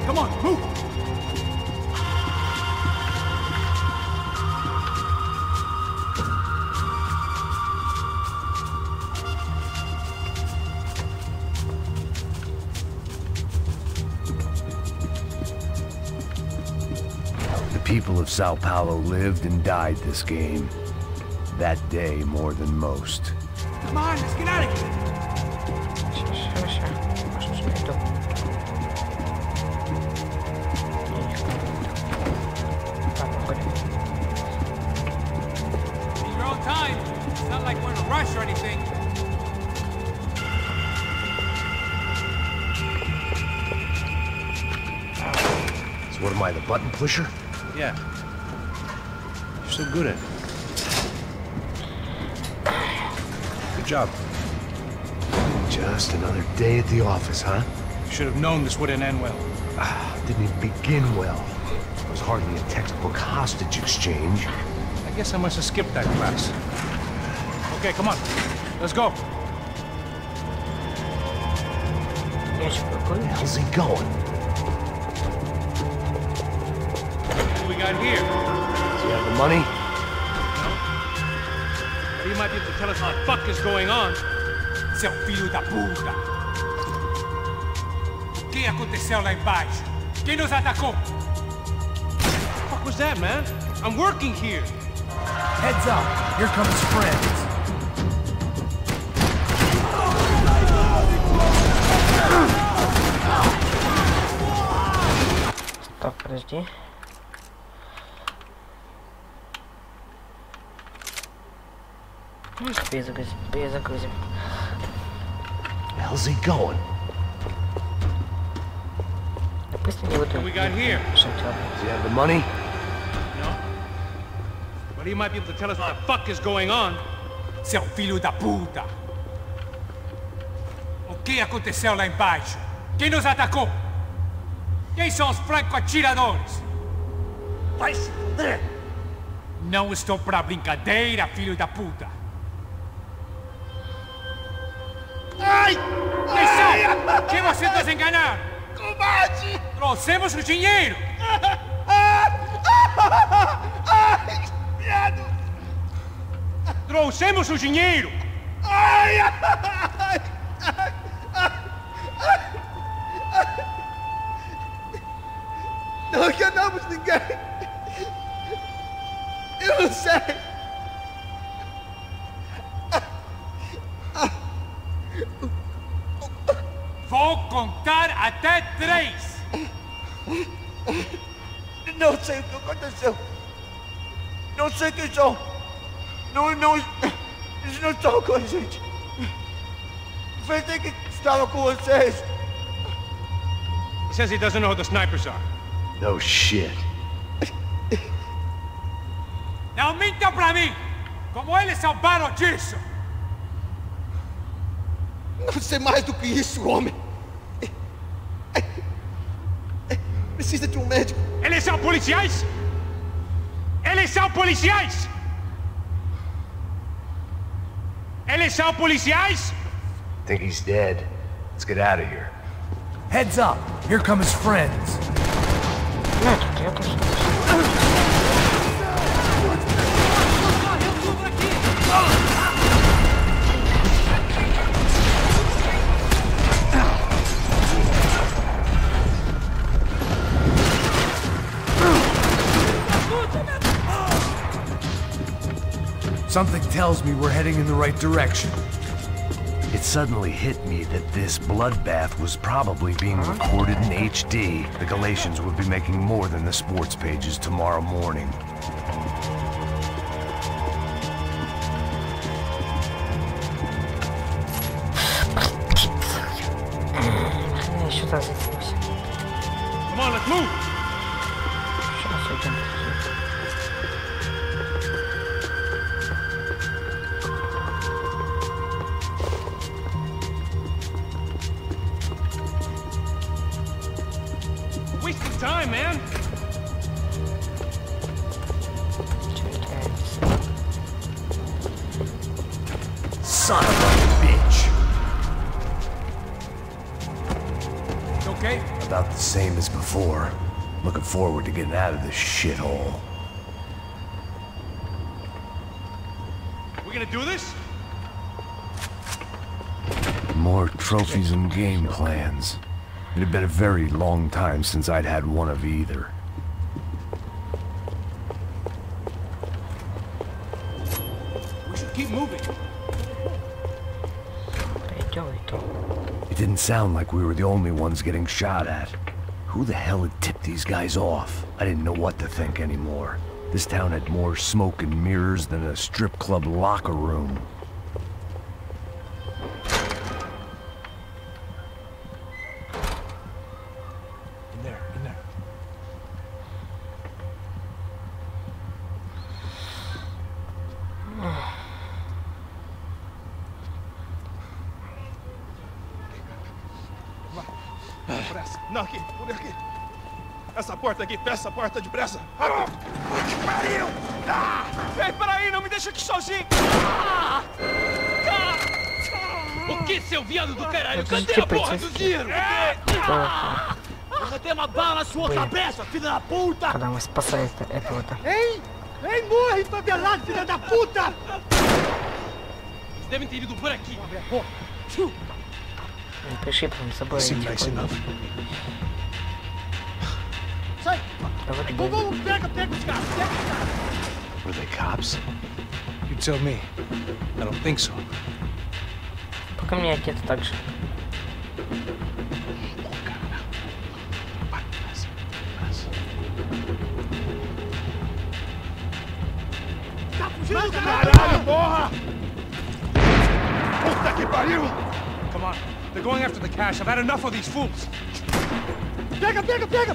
Come on, move! The people of Sao Paulo lived and died this game. That day more than most. Come on, let's get out of here! Rush or anything. So what am I, the button pusher? Yeah. You're so good at it. Good job. Just another day at the office, huh? Should have known this wouldn't end well. Didn't even begin well. It was hardly a textbook hostage exchange. I guess I must have skipped that class. Okay, come on. Let's go. Where the hell's he going? What we got here? Does he have the money? No. But he might be able to tell us what the fuck is going on. Seu filho da puta! O que aconteceu lá embaixo? Quem nos atacou? What the fuck was that, man? I'm working here. Heads up! Here come his friends. Так, подожди. Перезагрузим, перезагрузим. Where the hell's he going? Допустим, не вот What we got here? Does he have the money? No. But he might be able to tell us what the fuck is going on. Seu filho da puta! O que aconteceu lá embaixo? Quem nos atacou? Quem são os franco-atiradores? Vai se fuder! Não estou pra brincadeira, filho da puta! Ai! Atenção! Quem você nos enganar? Combate! Trouxemos o dinheiro! Ai! Viado! Trouxemos o dinheiro! Ai! Ai! Não enganamos ninguém! Eu não sei! Vou contar até 3! Não sei o que aconteceu! Não sei quem são! Eles não estão com a gente! Pensei que estava com vocês! He says he doesn't know who the snipers are. No shit. Não minta pra mim! Como eles salvaram disso? Não sei mais do que isso, homem! Precisa de um médico! Eles são policiais? Eles são policiais? Eles são policiais? Think he's dead. Let's get out of here. Heads up! Here come his friends. Something tells me we're heading in the right direction. It suddenly hit me that this bloodbath was probably being recorded in HD. The Galatians would be making more than the sports pages tomorrow morning. Come on, let's move! Wasting time, man! Son of a bitch! Okay? About the same as before. Looking forward to getting out of this shithole. We gonna do this? More trophies and game plans. It had been a very long time since I'd had one of either. We should keep moving. It didn't sound like we were the only ones getting shot at. Who the hell had tipped these guys off? I didn't know what to think anymore. This town had more smoke and mirrors than a strip club locker room. In there, in there. depressa. Não, aqui, por aqui. Essa porta aqui, fecha essa porta depressa. Ah, que pariu! Ah! Ei, peraí, não me deixa aqui sozinho! Ah! O que, seu viado do caralho? Cadê a porra do dinheiro? Eu vou ter uma bala na sua cabeça, filha da puta! Когда мы спасаем этого-то. Ei! Ei, morre, favelado, filha da puta! Eles devem ter ido por aqui. Не пришли, потом с собой. Sai! Vamos, pega os caras, pega os caras! Were they cops? You tell me. I don't think so. Пока мне одето так же. Tá fugindo, caralho, porra! Puta que pariu! Come on. They're going after the cash. I've had enough of these fools. Pega, pega, pega!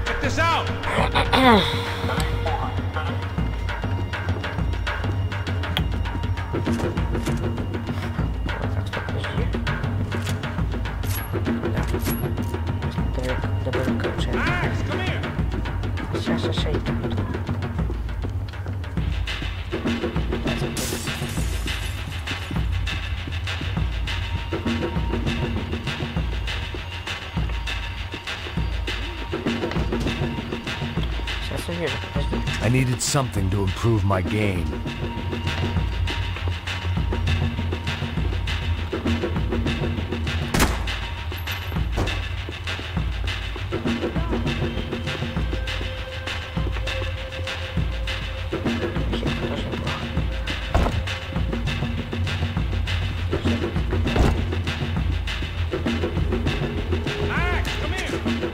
Check this out! Max, come here! Сейчас, увижу, подожди. I needed something to improve my game.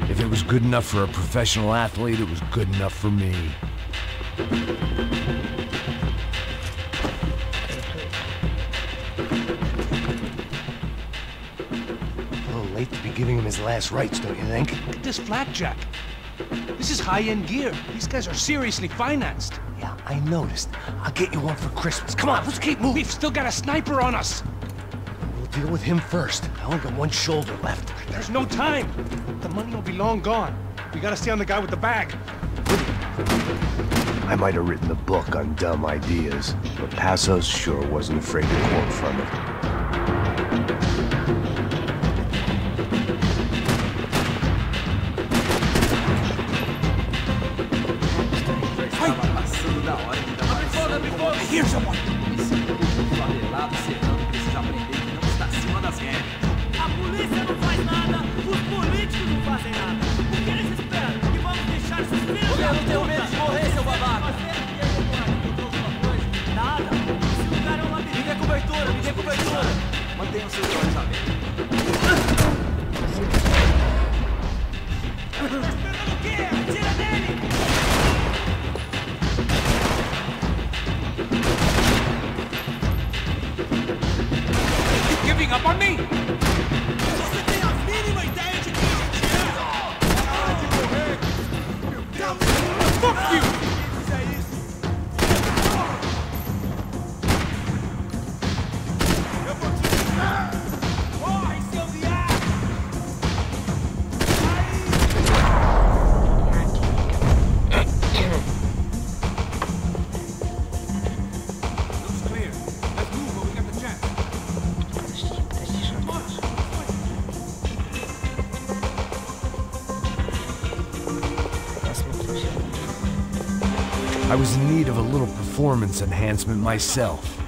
If it was good enough for a professional athlete, it was good enough for me. A little late to be giving him his last rites, don't you think? Look at this flapjack. This is high-end gear. These guys are seriously financed. Yeah, I noticed. I'll get you one for Christmas. Come on, let's keep moving. We've still got a sniper on us. We'll deal with him first. I only got one shoulder left. There's no time. The money will be long gone. We gotta stay on the guy with the bag. I might have written the book on dumb ideas, but Passos sure wasn't afraid to quote from it. I hear someone. A polícia não faz nada, os políticos não fazem nada. O que eles esperam? Que vamos deixar esses filhos? Eu não tenho medo de morrer, seu babaca. Nada. Esse lugar é um labirinto. Me dê cobertura, me dê cobertura. Mantenha os seus olhos abertos. Tá esperando o quê? Atira nele! You giving up on me? Você tem a mínima ideia de quem a gente é? Para de morrer! Meu Deus! Fuck you! É isso! Eu vou te matar! Corre, seu viado! Looks clear. Let's move while we got the chance. I was in need of a little performance enhancement myself.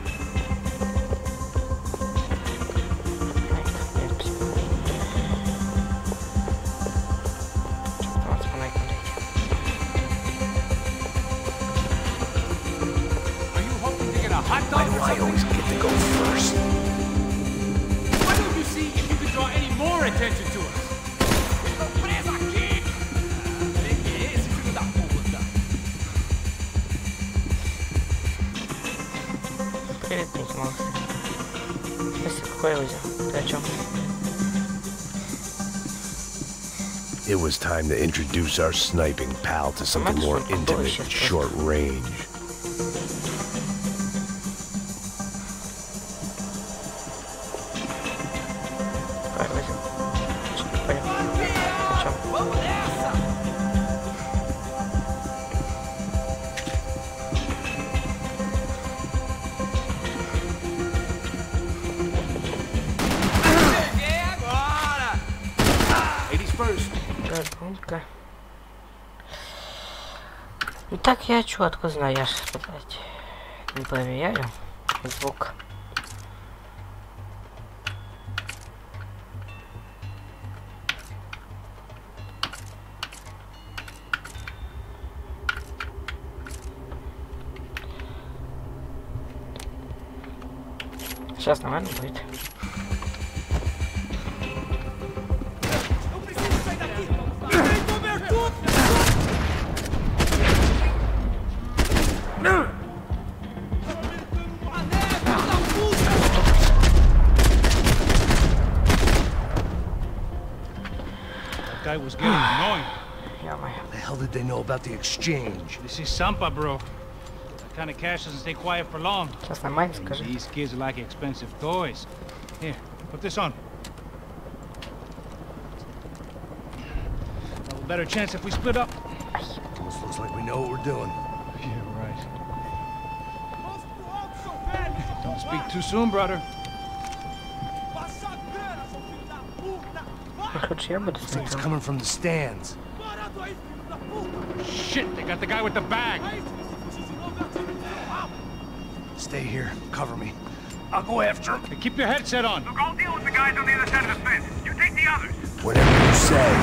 I always get to go first. Why don't you see if you can draw any more attention to us? Estou preso aqui! Quem é esse filho da puta? Перед мало. Если какой узел? Ты о чем? It was time to introduce our sniping pal to something more intimate and short range. Так я четко знаю, я же, блядь, не проверяю звук. Сейчас нормально будет. Guy was getting annoying. The hell did they know about the exchange? This is Sampa, bro. That kind of cash doesn't stay quiet for long. These kids like expensive toys. Here, put this on. A better chance if we split up. Almost looks like we know what we're doing. Yeah, right. Don't speak too soon, brother. It's coming from the stands. Shit, they got the guy with the bag. Stay here, cover me. I'll go after him. Hey, keep your headset on. Look, I'll deal with the guys on the other side of the fence. You take the others. Whatever you say.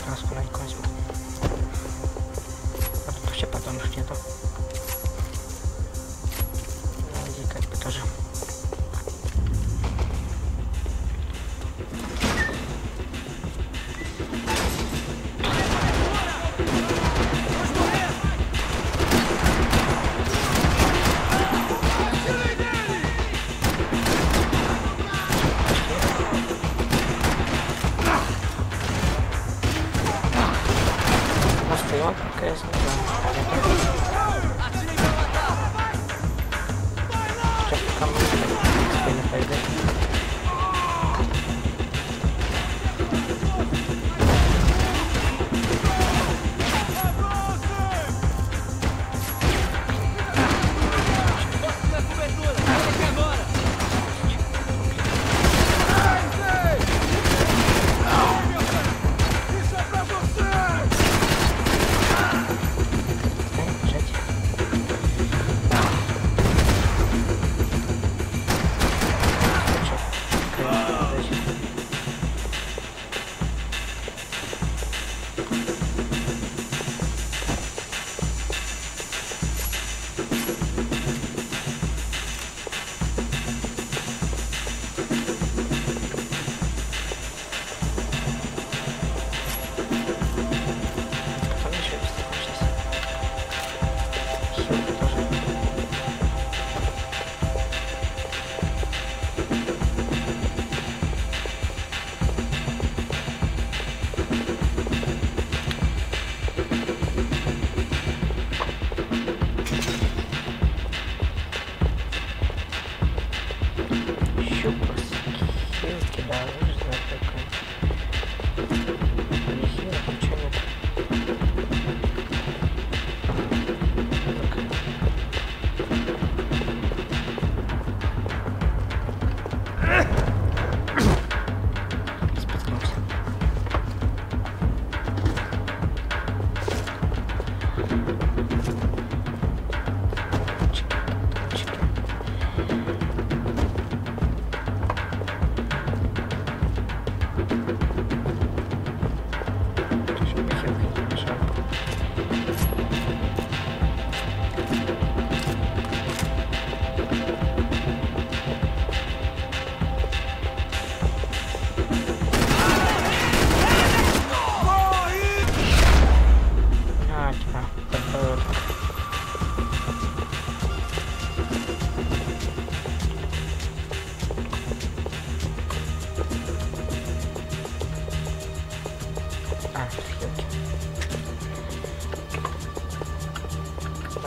Распылайку возьму. А тут вообще подонок нету. Иди как бы тоже.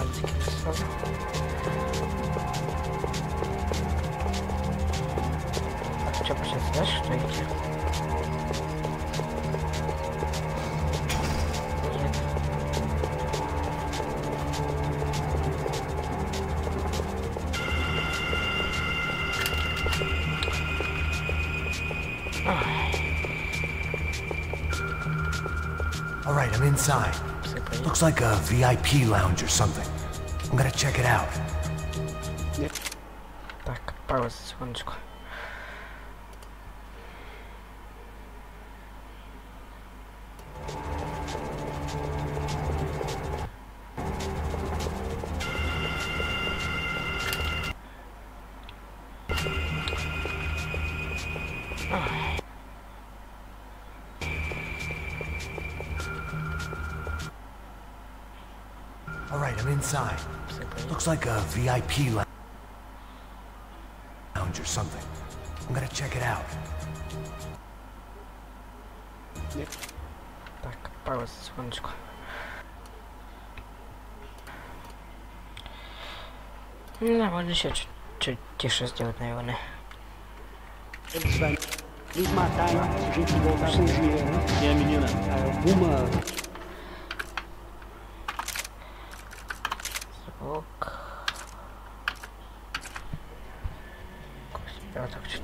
Ладно, закинем сразу. Так, что сейчас дальше, что идти? Нет. All right, I'm inside. Looks like a VIP lounge or something. I'm gonna check it out. Так, пауза, секундочку. All right, I'm inside. Looks like a VIP lounge or something. I'm gonna check it out. Так, пауза, секундочку. Ну, можно еще чуть тише сделать, наверное. Eles vão nos matar, hein? Se a gente voltar com dinheiro, hein? E a menina? Alguma... Звук. Я вот так чуть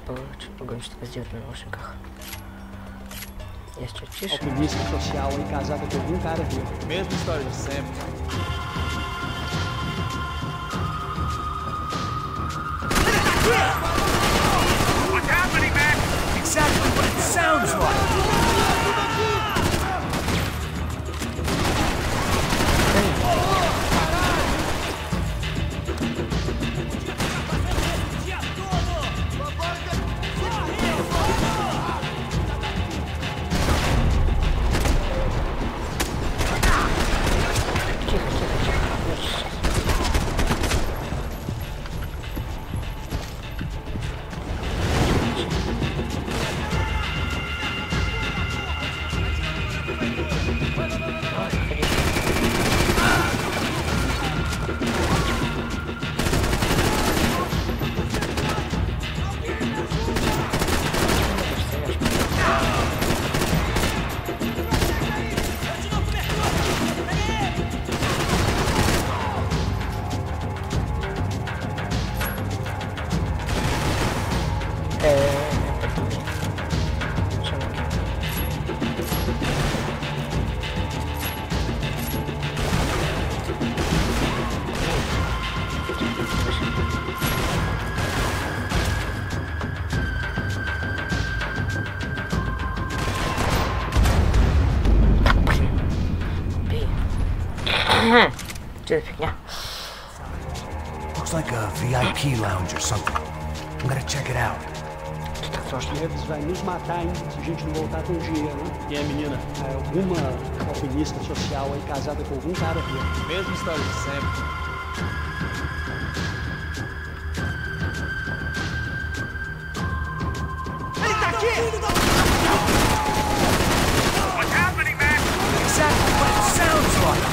погромче что-то сделать на наушниках. Есть чуть тише. Alpinista social aí, casada com algum cara aqui. Mesma história de sempre. What's happening, Max? Exactly what it sounds like! Looks like a VIP lounge or something. I'm gonna check it out. Eles vão nos matar, hein? Se a gente não voltar com dinheiro, hein? E a menina? Alguma alpinista social aí, casada com algum cara aqui. Mesma história de sempre. Ele tá aqui! What's happening, Max? Exactly what it sounds like!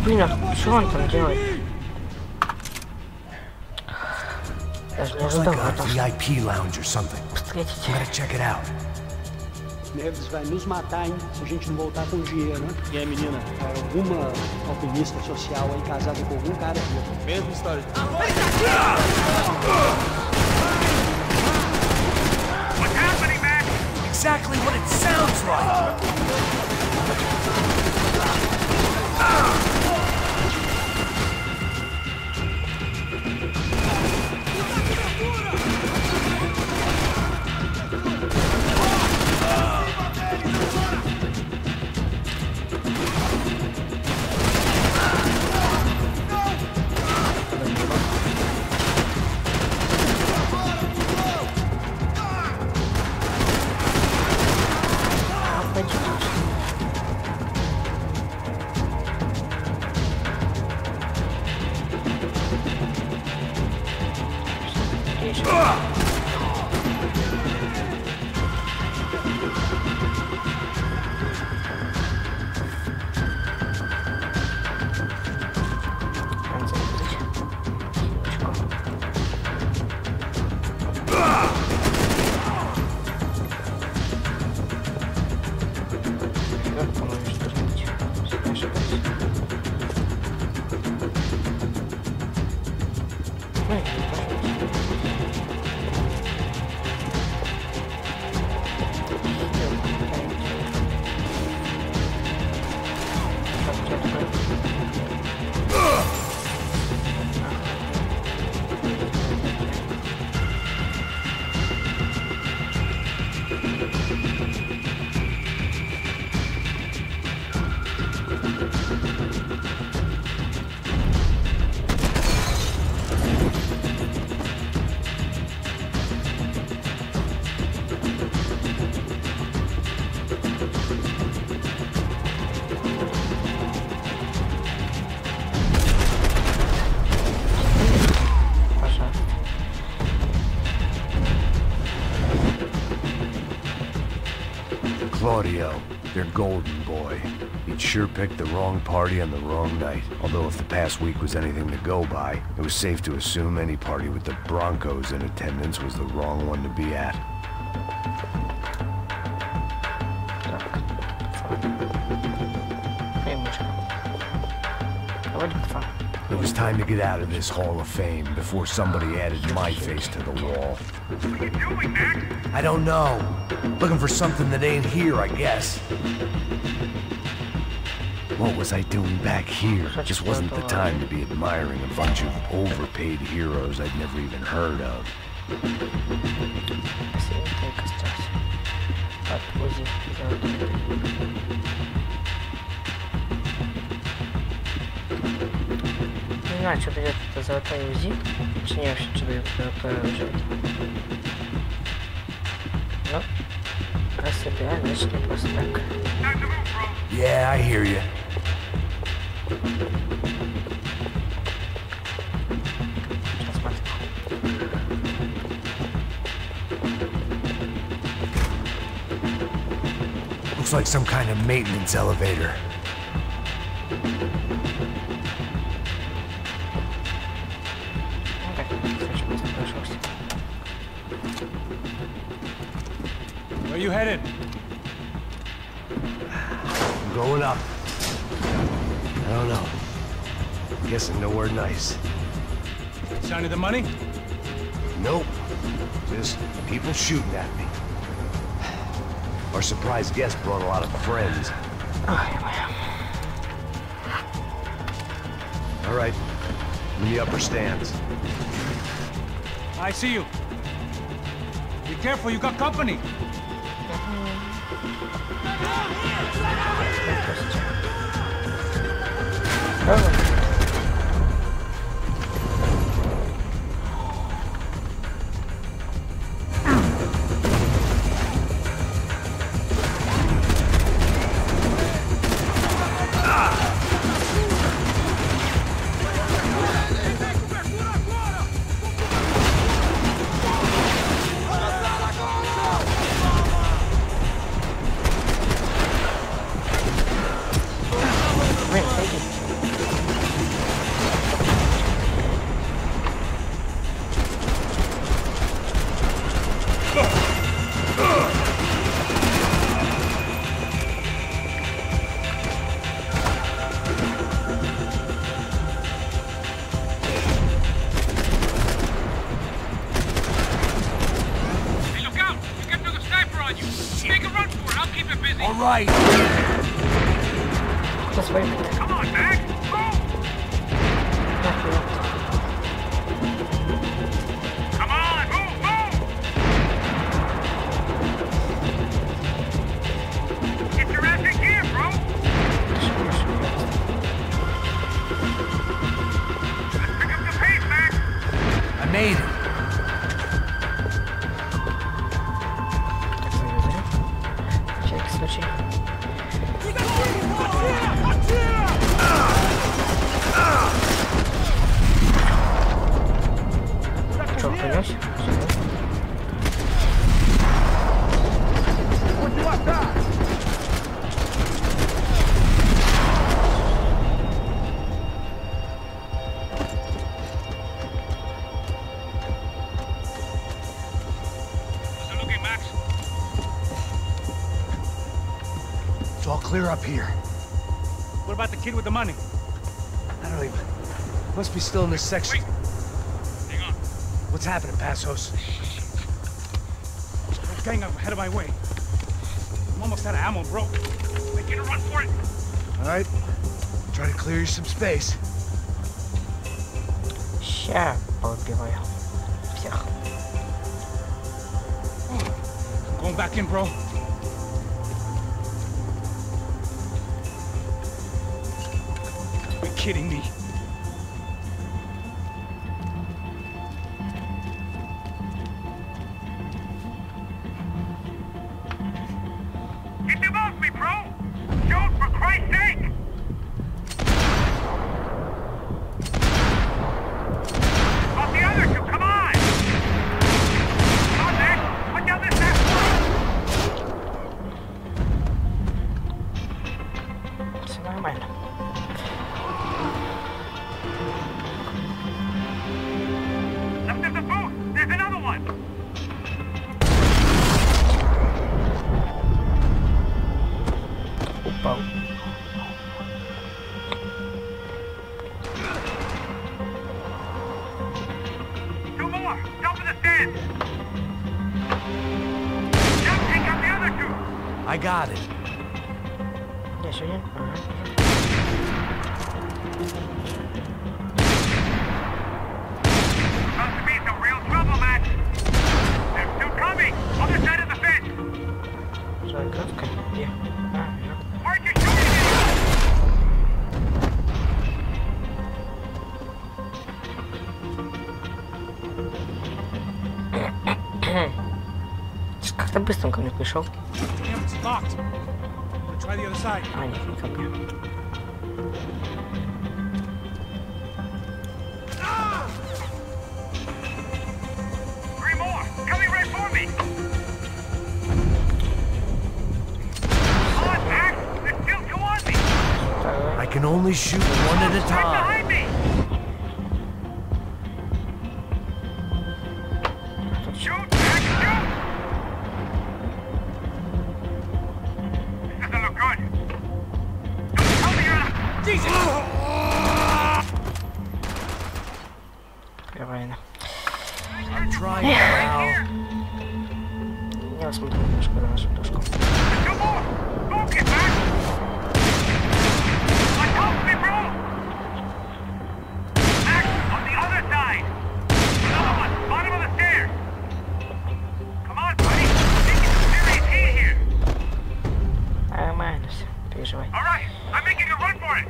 Блин, а что он там делает? Даже не ожидал этого. VIP lounge or something. Встретить. I'm gonna check it out. Neves vai nos matar, hein? Se a gente não voltar com dinheiro, né? E a menina? É alguma alpinista social aí casada com algum cara aqui. Mesma história. What's happening, Max? Exactly what it sounds like! Claudio, their golden boy. He'd sure picked the wrong party on the wrong night. Although if the past week was anything to go by, it was safe to assume any party with the Broncos in attendance was the wrong one to be at. It was time to get out of this Hall of Fame before somebody added my face to the wall. What are you doing, Max? I don't know. Looking for something that ain't here, I guess. What was I doing back here? Just wasn't the time to be admiring a bunch of overpaid heroes I'd never even heard of. Не знаю, что дает это золотая УЗИ. Точнее, вообще, что дает золотое оружие. Ну, раз это, значит, не просто так. Yeah, I hear you. Сейчас смотрим. Looks like some kind of maintenance elevator. Where you headed? I'm going up. I don't know. I'm guessing nowhere nice. Sign of the money? Nope. Just people shooting at me. Our surprise guest brought a lot of friends. All right. I'm in the upper stands. I see you. Be careful, you got company. all right. That's right. Come on, Max. Come on, move, move. Get your ass in gear, bro. Let's pick up the pace, Max. I made it. Всякий случай. Что, принес? How's it looking, Max? It's all clear up here. What about the kid with the money? I don't even... Must be still in this section. Wait. Hang on. What's happening, Passos? Gang up ahead of my way. I'm almost out of ammo, bro. Making a run for it. All right. Try to clear you some space. Ща поубиваю всех. Going back in, bro. Are you kidding me? Get them off me, bro! Shoot, for Christ's sake! Off the other two, come on! Come on, Max! Put down this last Все нормально. one! Left of the booth! There's another one! Упал. Two more! Top of the stairs! Now take out the other two! I got it. Я сегодня... Ага. About to be some real trouble, Max! There's two coming! Other side of the fence! Загадка. Где? А, вижу. Where'd you shoot it? Как-то быстро он ко мне пришел. Damn, it's locked. I'm gonna try the other side. А, нет, не ко мне. Three more! Coming right for me! Come on, Max! There's still two on me! I can only shoot one at a Right time. behind me! Shoot, Max, shoot! This doesn't look good. Don't tell me you're not... Jesus! Правильно. I'm trying Right now. here! Я смотрю немножко на нашу дошку. Two more! Focus, Max! On top of me, bro! Max, on the other side! Another one, bottom of the stairs! Come on, buddy! Taking some serious heat here! Нормально все. Переживай. All right, I'm making a run for it!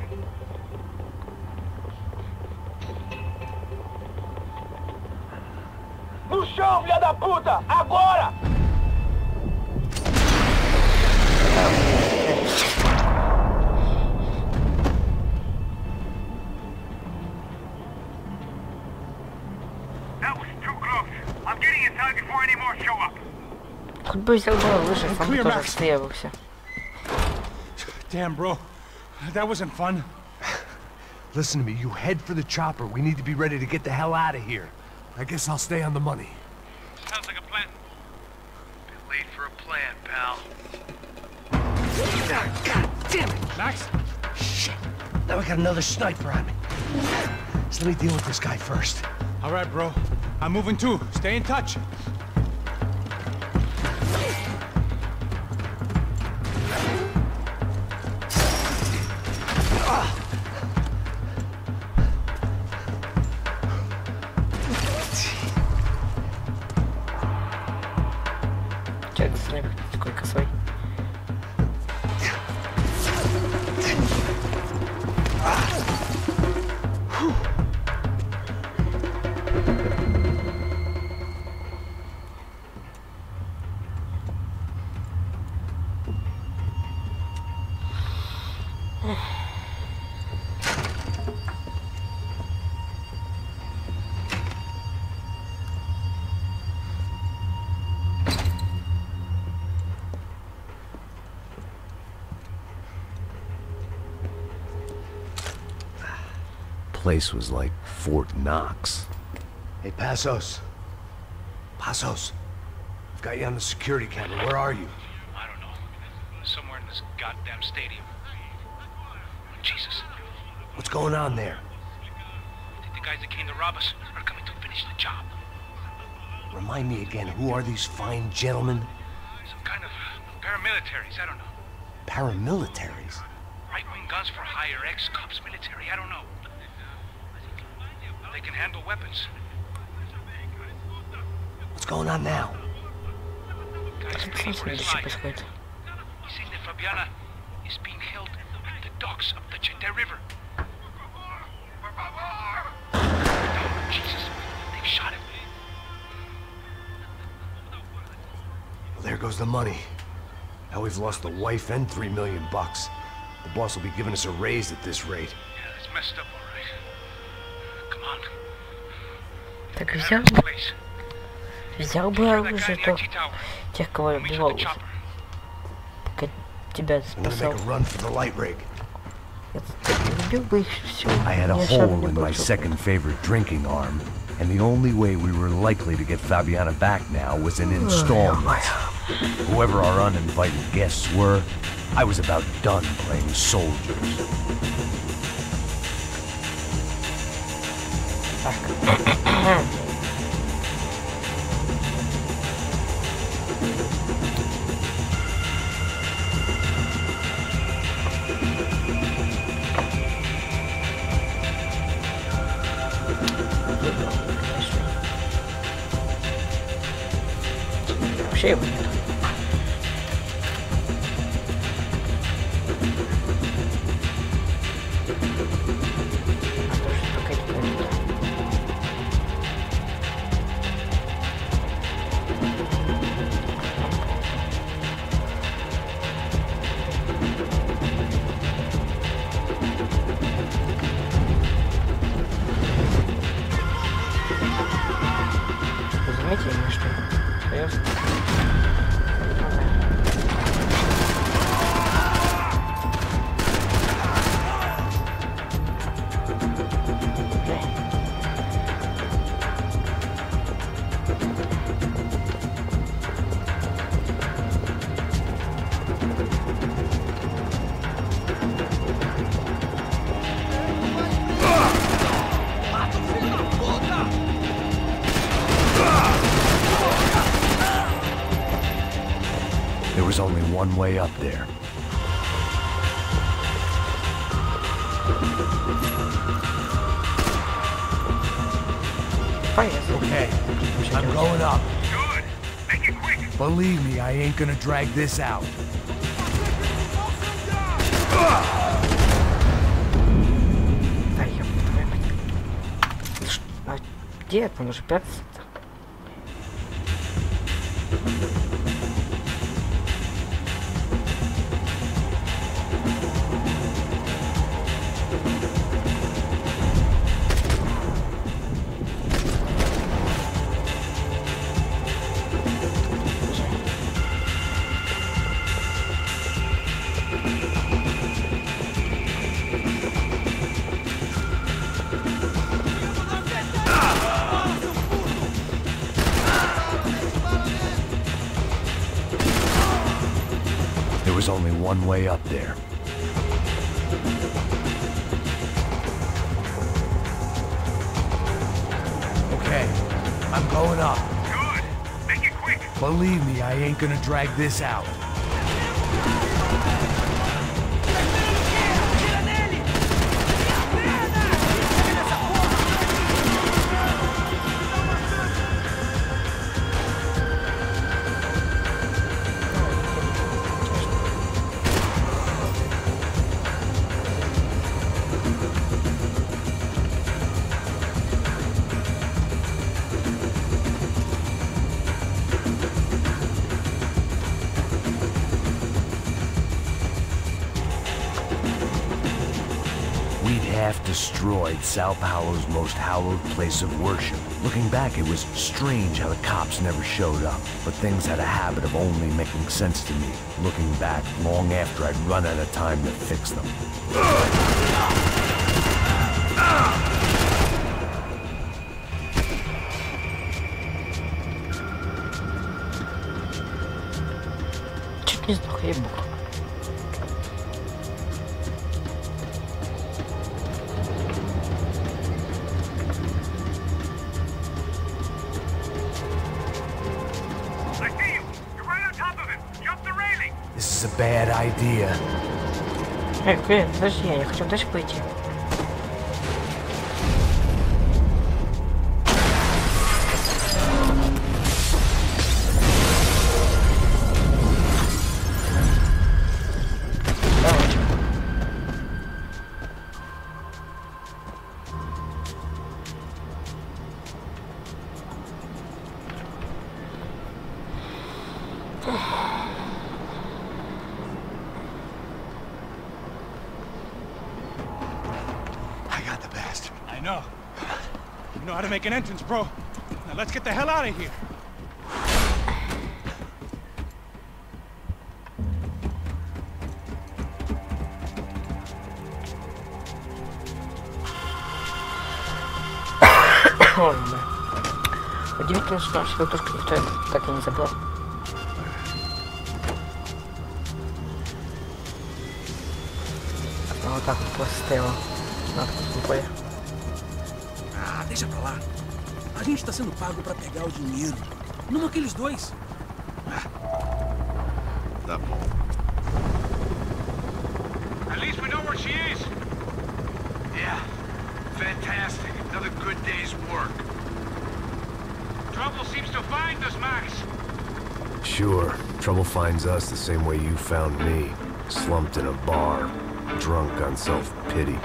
No chão, filha da puta! Agora! That was too close. I'm getting inside before any more show up. Хоть бы взял бы лыжи, сам бы Clear, тоже Max. отстрелился. Damn, bro. That wasn't fun. Listen to me. You head for the chopper. We need to be ready to get the hell out of here. I guess I'll stay on the money. Sounds like a plan. Bit late for a plan, pal. God damn it! Max? Shit. Now I got another sniper on me. So let me deal with this guy first. All right, bro. I'm moving too. Stay in touch. Человек снайпер такой косой. Place was like Fort Knox. Hey, Passos. Passos. I've got you on the security camera. Where are you? I don't know. Somewhere in this goddamn stadium. Jesus. What's going on there? I think the guys that came to rob us are coming to finish the job. Remind me again, who are these fine gentlemen? Some kind of paramilitaries, I don't know. Paramilitaries? Right-wing guns for hire, ex-cops, military, I don't know. They can handle weapons. What's going on now? Guys waiting for his life. He's saying that Fabiana is being held at the docks of the Chete River. Oh, Jesus, they've shot him. Well, there goes the money. Now we've lost the wife and $3 million. The boss will be giving us a raise at this rate. Yeah, that's messed up, all right. Come on. Так взял бы оружие, то тех, кого я убивал, пока тебя спасал. I had a hole in my second favorite drinking arm, and the only way we were likely to get Fabiana back now was in installments. Whoever our uninvited guests were, I was about done playing soldiers. Вообще его нет. Заметили, что ли? There was only one way up there. Okay, I'm going up. Good. Make it quick. Believe me, I ain't gonna drag this out. А где это? Он уже прятался-то? There was only one way up there. Okay, I'm going up. Good. Make it quick. Believe me, I ain't gonna drag this out. half-destroyed Sao Paulo's most hallowed place of worship. Looking back, it was strange how the cops never showed up, but things had a habit of only making sense to me, looking back long after I'd run out of time to fix them. Чуть не сдох, ей-богу. This is a bad idea. Эй, блин, подожди, я хочу дальше пойти. You know how to make an entrance, bro. Now let's get the hell out of here. Ой, бля. Удивительно, что нашу летушку никто так и не забрал. Вот так вот просто стояла на открытом поле. Ah, deixa pra lá. A gente tá sendo pago pra pegar o dinheiro. Não aqueles dois. Tá bom. At least we know where she is. Yeah. Fantastic. Another good day's work. Trouble seems to find us, Max. Sure. Trouble finds us the same way you found me. Slumped in a bar. Drunk on self-pity.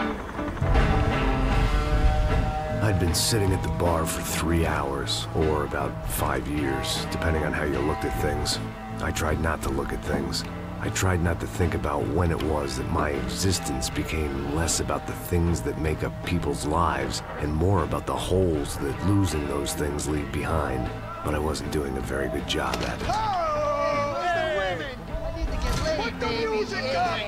I'd been sitting at the bar for 3 hours, or about 5 years, depending on how you looked at things. I tried not to look at things. I tried not to think about when it was that my existence became less about the things that make up people's lives, and more about the holes that losing those things leave behind. But I wasn't doing a very good job at it. Oh, the women! I need to get laid, put the music up!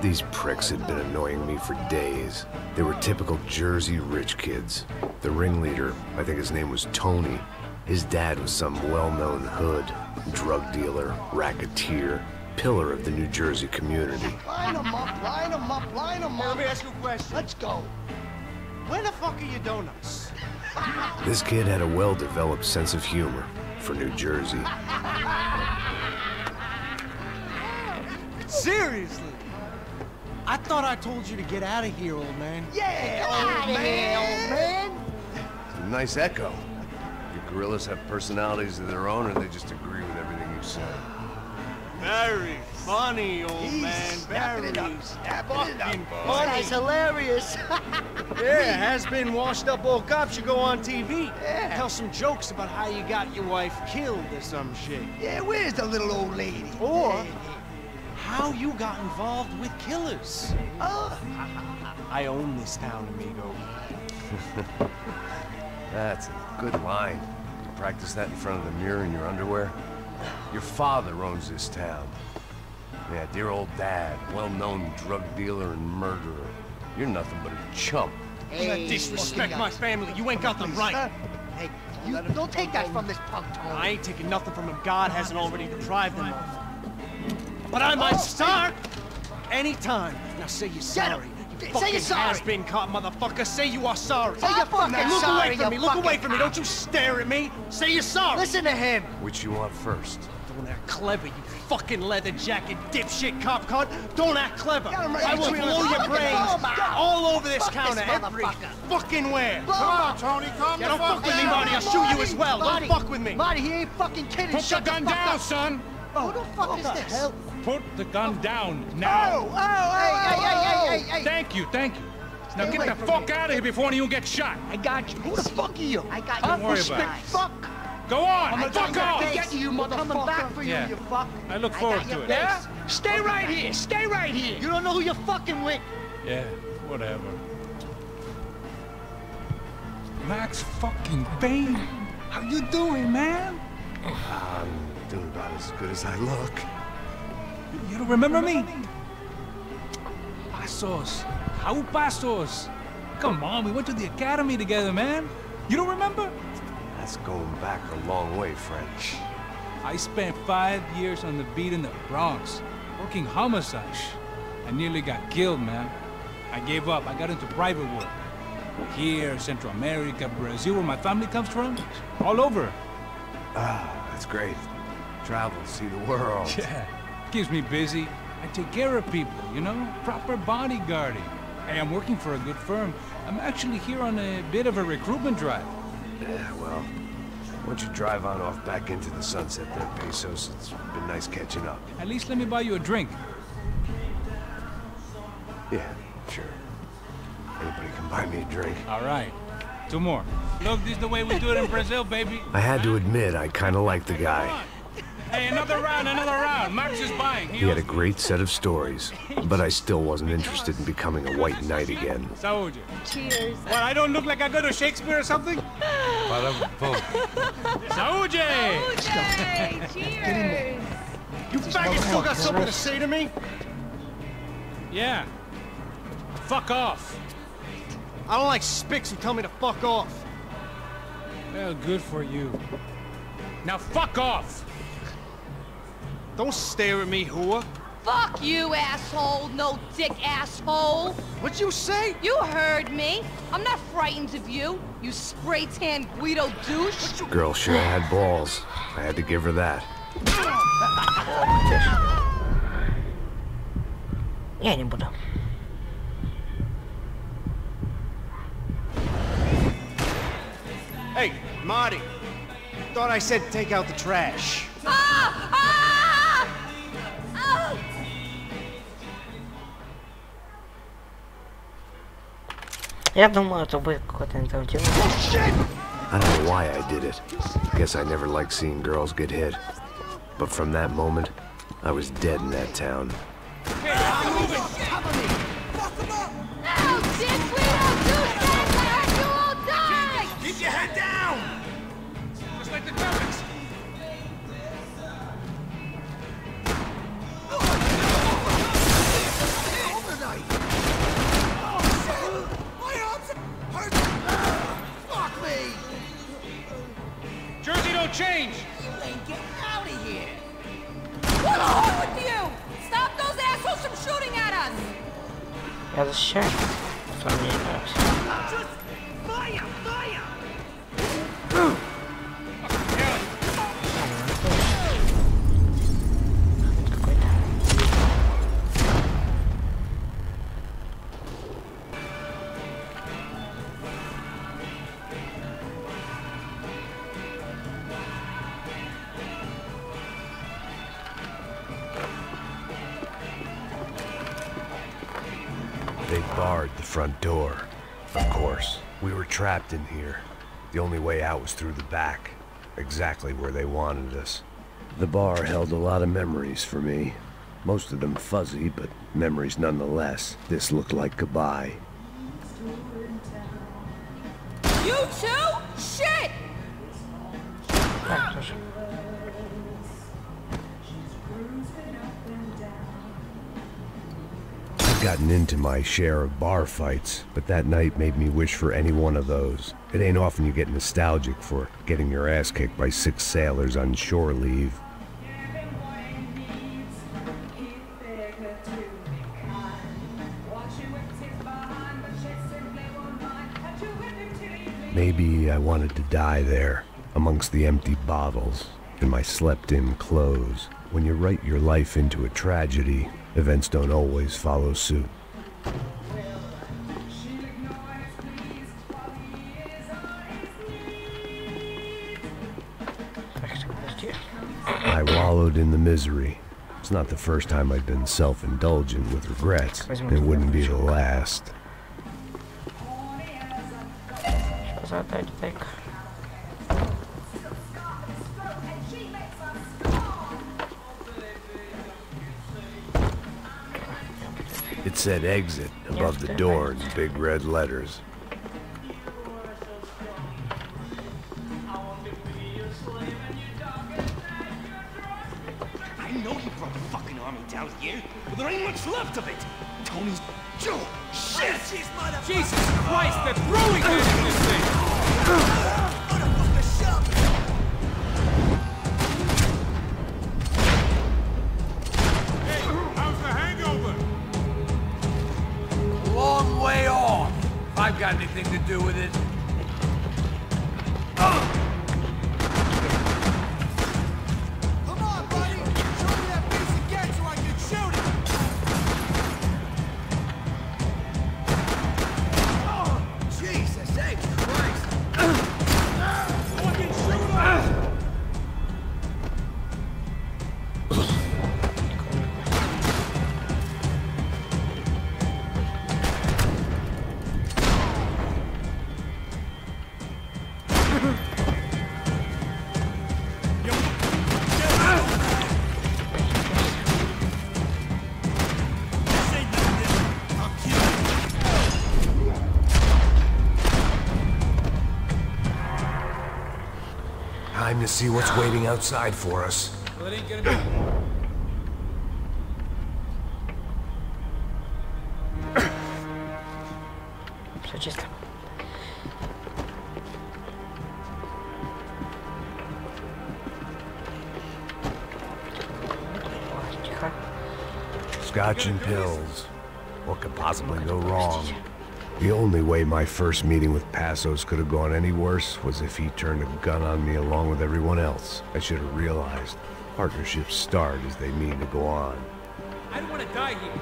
These pricks had been annoying me for days. They were typical Jersey rich kids. The ringleader, I think his name was Tony. His dad was some well-known hood, drug dealer, racketeer, pillar of the New Jersey community. Line them up, line them up, line them up. Let me ask you a question. Let's go. Where the fuck are your donuts? This kid had a well-developed sense of humor for New Jersey. Seriously? I thought I told you to get out of here, old man. Yeah, old man. It's a nice echo. Your gorillas have personalities of their own, or they just agree with everything you say? Very funny, old man. Very fucking This funny. guy's hilarious. Yeah, has-been washed-up old cop should go on TV. Yeah. Tell some jokes about how you got your wife killed or some shit. Yeah, where's the little old lady? Or how you got involved with killers. I own this town, amigo. That's a good line. You practice that in front of the mirror in your underwear? Your father owns this town. Yeah, dear old dad, well-known drug dealer and murderer. You're nothing but a chump. Hey, You disrespect my family. You ain't got them right. Hey, you don't take that from this punk, Tony. I ain't taking nothing from him. God hasn't already deprived them of. But I might start anytime. Now say you're sorry. Say you're sorry. Has-been caught, motherfucker. Say you are sorry. Say you're fucking Look sorry, away from me. you Look away fucking from me. Don't you stare at me. Say you're sorry. Listen to him. Which you want first? Don't act clever, you fucking leather jacket dipshit cop cunt. Don't act clever. Got him right I will between blow us. your Look at brains him. all over this Fuck counter, this every motherfucker. fucking where. Come on, Tony, calm down. Don't fuck with me, Marty. I'll shoot you as well. Don't fuck with me. Marty, he ain't fucking kidding. Put the Shut gun fuck down, up. son! Who the fuck is this? Hell? Put the gun down now! Hey. Thank you, thank you. Now Stay get away the from fuck me. out of here before you get shot. I got you. Who the fuck are you? I got you. Don't worry about it. Fuck. Go on, I'm fuck off! get you, motherfucker. Coming back for you, Yeah. you fuck. I look forward to it. Yeah? Stay right here. Stay right here. You don't know who you're fucking with. Yeah, whatever. Max fucking Payne! How you doing, man? I'm doing about as good as I look. You don't remember me? Pasos. How Pasos? Come on, we went to the academy together, man. You don't remember? That's going back a long way, French. I spent 5 years on the beat in the Bronx, working homicide. I nearly got killed, man. I gave up. I got into private work. Here, Central America, Brazil, where my family comes from. All over. Ah, that's great. Travel, see the world. Yeah, keeps me busy. I take care of people, you know? Proper bodyguarding. Hey, I'm working for a good firm. I'm actually here on a bit of a recruitment drive. Yeah, well, why don't you drive on off back into the sunset there, Pesos? It's been nice catching up. At least let me buy you a drink. Yeah, sure. Anybody can buy me a drink. All right. 2 more. Look, this is the way we do it in Brazil, baby. I had to admit, I kind of liked the guy. Hey, another round, another round. Max is buying. He had a great set of stories, but I still wasn't interested in becoming a white knight again. Saúde. Cheers. What, I don't look like I go to Shakespeare or something? Saúde! Saúde! Cheers! You faggot still got something to say to me? Yeah. Fuck off. I don't like spics who tell me to fuck off. Well, good for you. Now fuck off! Don't stare at me, whore. Fuck you, asshole. No dick asshole. What'd you say? You heard me. I'm not frightened of you, you spray-tan Guido douche. Girl sure had balls. I had to give her that. Я не буду. Hey, Marty. Thought I said take out the trash. Ah! Ah! Ah! Я думаю, это будет какой-то интерактивный. I don't know why I did it. Guess I never liked seeing girls get hit. But from that moment, I was dead in that town. Hey, I'm moving! No, dick, we don't do that! You will die! Keep your head down! Just like the Germans. Jersey don't change! Get out of here! What's wrong with you? Stop those assholes from shooting at us! Я защищаю. Что мне не нравится. Fire! Fire! They barred the front door. Of course, we were trapped in here. The only way out was through the back, exactly where they wanted us. The bar held a lot of memories for me. Most of them fuzzy, but memories nonetheless. This looked like goodbye. You too? Shit! Так, тоже. I've gotten into my share of bar fights, but that night made me wish for any one of those. It ain't often you get nostalgic for getting your ass kicked by 6 sailors on shore leave. Maybe I wanted to die there, amongst the empty bottles, in my slept-in clothes. When you write your life into a tragedy, events don't always follow suit. I wallowed in the misery. It's not the first time I've been self-indulgent with regrets. It wouldn't be the last. Что за тактик? It said exit above the door in big red letters. I know you brought the fucking army down here, but there ain't much left of it. Tony's Joe. Shit! Jesus Christ, they're throwing at this thing! Hey, how's the hangover? Long way off. If I've got anything to do with it. Come on, buddy! Show me that piece again so I can shoot it! Oh, Jesus H. Christ! Fucking shoot him! Time to see what's waiting outside for us. Well, it ain't gonna be... Все чисто. Тихо. Scotch and pills. What could possibly go wrong? The only way my first meeting with Passos could have gone any worse was if he turned a gun on me along with everyone else. I should have realized. Partnerships start as they mean to go on. I don't want to die here.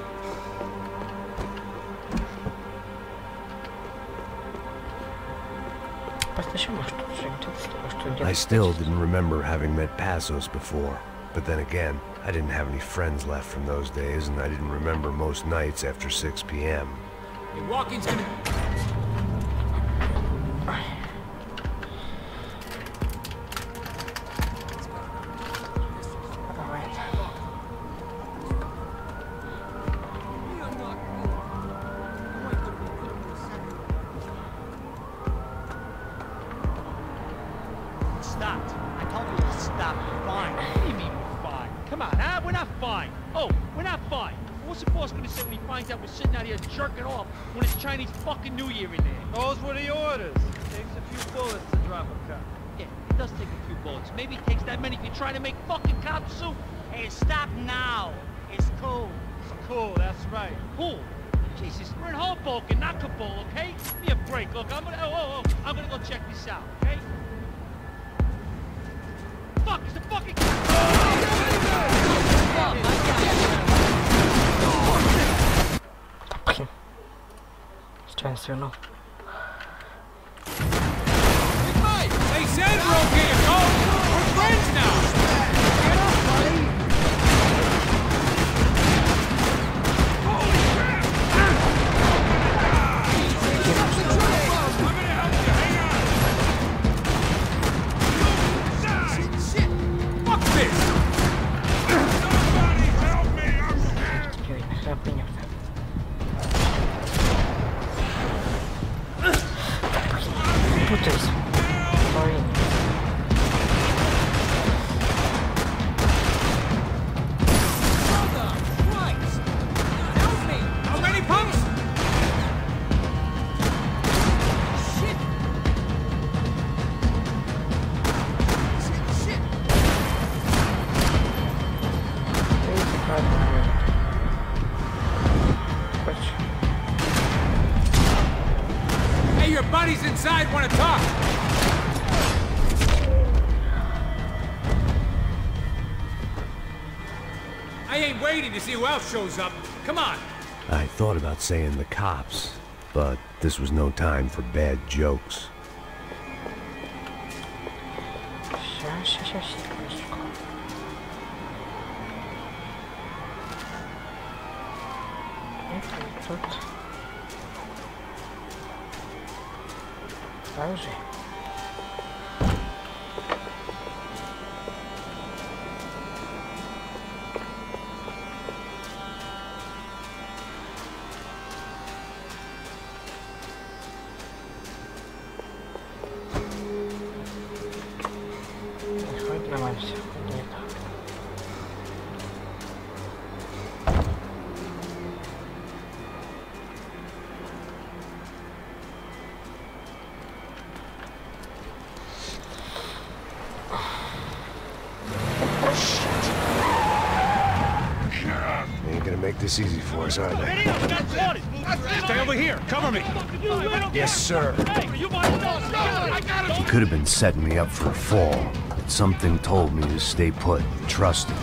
I still didn't remember having met Passos before. But then again, I didn't have any friends left from those days, and I didn't remember most nights after 6 p.m. Hey, walking's gonna... Stopped. I told you to stop. Fine. What do you mean we're fine? Come on, huh? We're not fine. Oh, we're not fine. What's the boss gonna say when he finds out we're sitting out here jerking off when it's Chinese fucking New Year in there? Those were the orders. Takes a few bullets to drop a cop. Yeah, it does take a few bullets. Maybe it takes that many if you're trying to make fucking cop soup. Hey, stop now. It's cool. It's cool, that's right. Cool. Jesus, we're in Hoboken, not Kabul, okay? Give me a break. Look, I'm gonna go check this out, okay? Fuck, it's the fucking... Сейчас верну. They said we're okay to go! We're friends now! Get up, buddy! Holy crap! Shit! Fuck this! Somebody help me! I'm Путаюсь. How many pumps? Shit! Hey, your buddies inside want to talk. I ain't waiting to see who else shows up. Come on. I thought about saying the cops, but this was no time for bad jokes. Сейчас, секундочку. Это тут. Оружие. Нормально все. Нет. Make this easy for us, aren't they? Stay over here. Cover me. Yes, sir. He could have been setting me up for a fall, but something told me to stay put and trust him.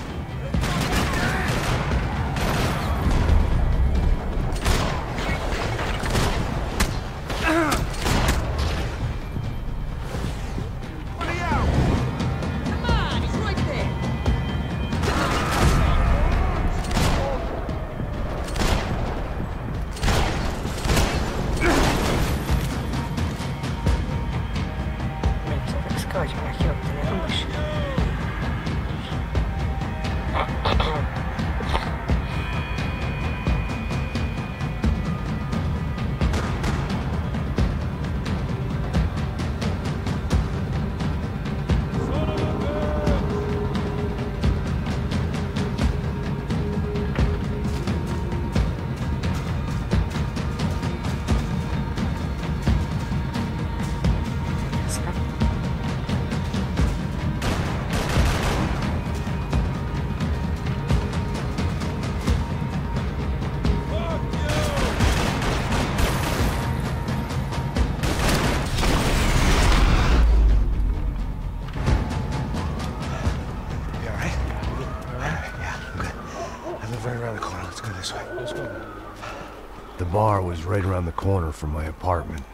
The bar was right around the corner from my apartment.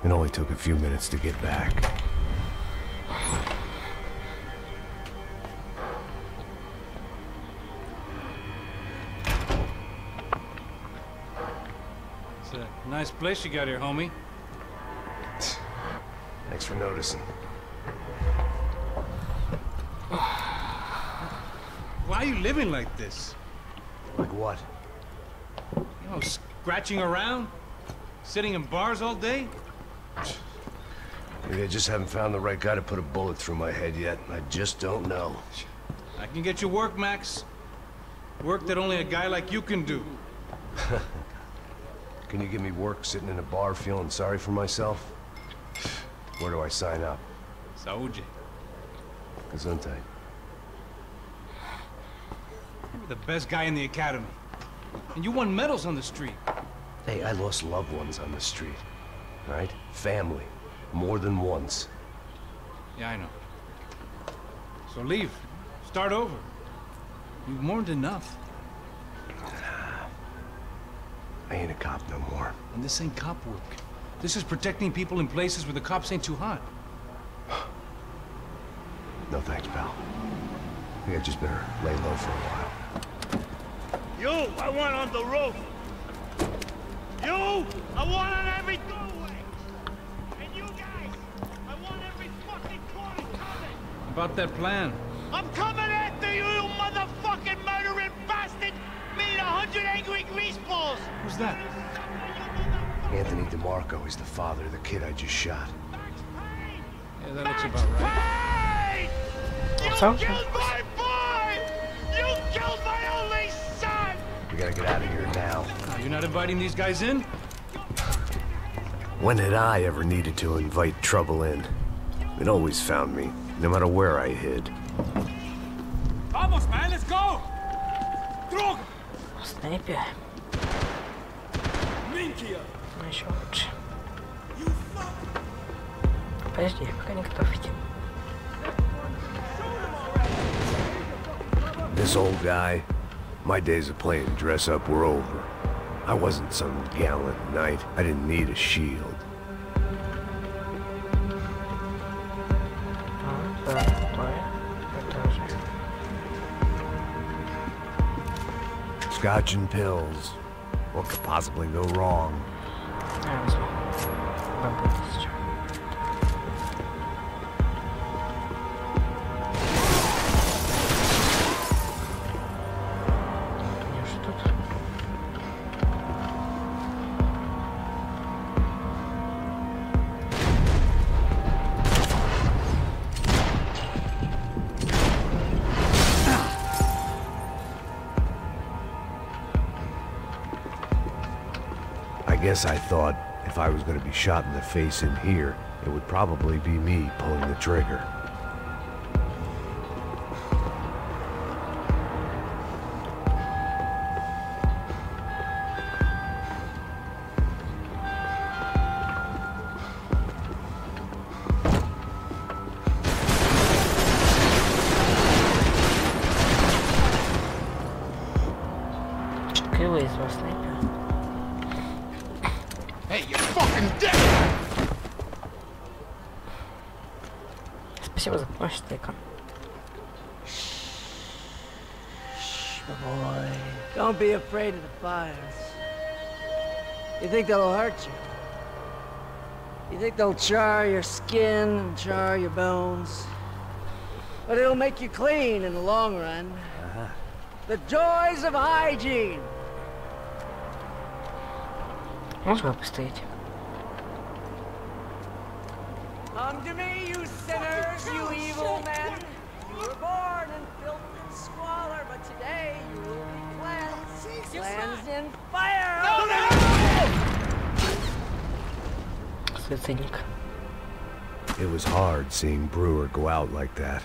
It only took a few minutes to get back. It's a nice place you got here, homie. Thanks for noticing. Why are you living like this? Like what? You know, scratching around? Sitting in bars all day? Maybe I just haven't found the right guy to put a bullet through my head yet. I just don't know. I can get you work, Max. Work that only a guy like you can do. Can you give me work sitting in a bar feeling sorry for myself? Where do I sign up? Saúde. Gesundheit. You were the best guy in the academy. And you won medals on the street. Hey, I lost loved ones on the street. Right? Family. More than once. Yeah, I know. So leave. Start over. You've mourned enough. I ain't a cop no more. And this ain't cop work. This is protecting people in places where the cops ain't too hot. No thanks, pal. I think I just better lay low for a while. You, I want on the roof. You, I want on every doorway. And you guys, I want every fucking corner coming. About that plan. I'm coming after you, you motherfucking murdering bastard! Me and 100 angry greaseballs! Who's that? Anthony DeMarco. He's the father of the kid I just shot. Yeah, that looks about right. You killed my boy! You killed my only son! We gotta get out of here now. You're not inviting these guys in? When had I ever needed to invite trouble in? It always found me, no matter where I hid. Vamos, man, let's go! Drog! Снайпер. Ну еще лучше. Подожди, пока не готов идти. This old guy, my days of playing dress up were over. I wasn't some gallant knight. I didn't need a shield. Scotch and pills. What could possibly go wrong? guess I thought if I was going to be shot in the face in here, it would probably be me pulling the trigger. Hey, you fucking dick! Спасибо за помощь, Стейка. Boy, don't be afraid of the fires. You think they'll hurt you? You think they'll char your skin and char your bones? But it'll make you clean in the long run. The joys of hygiene. Можно постоять? Come to me, you sinners, you evil men. You were born in filth and squalor, but today you will be cleansed. Cleansed in fire! Суицидник. It was hard seeing Brewer go out like that.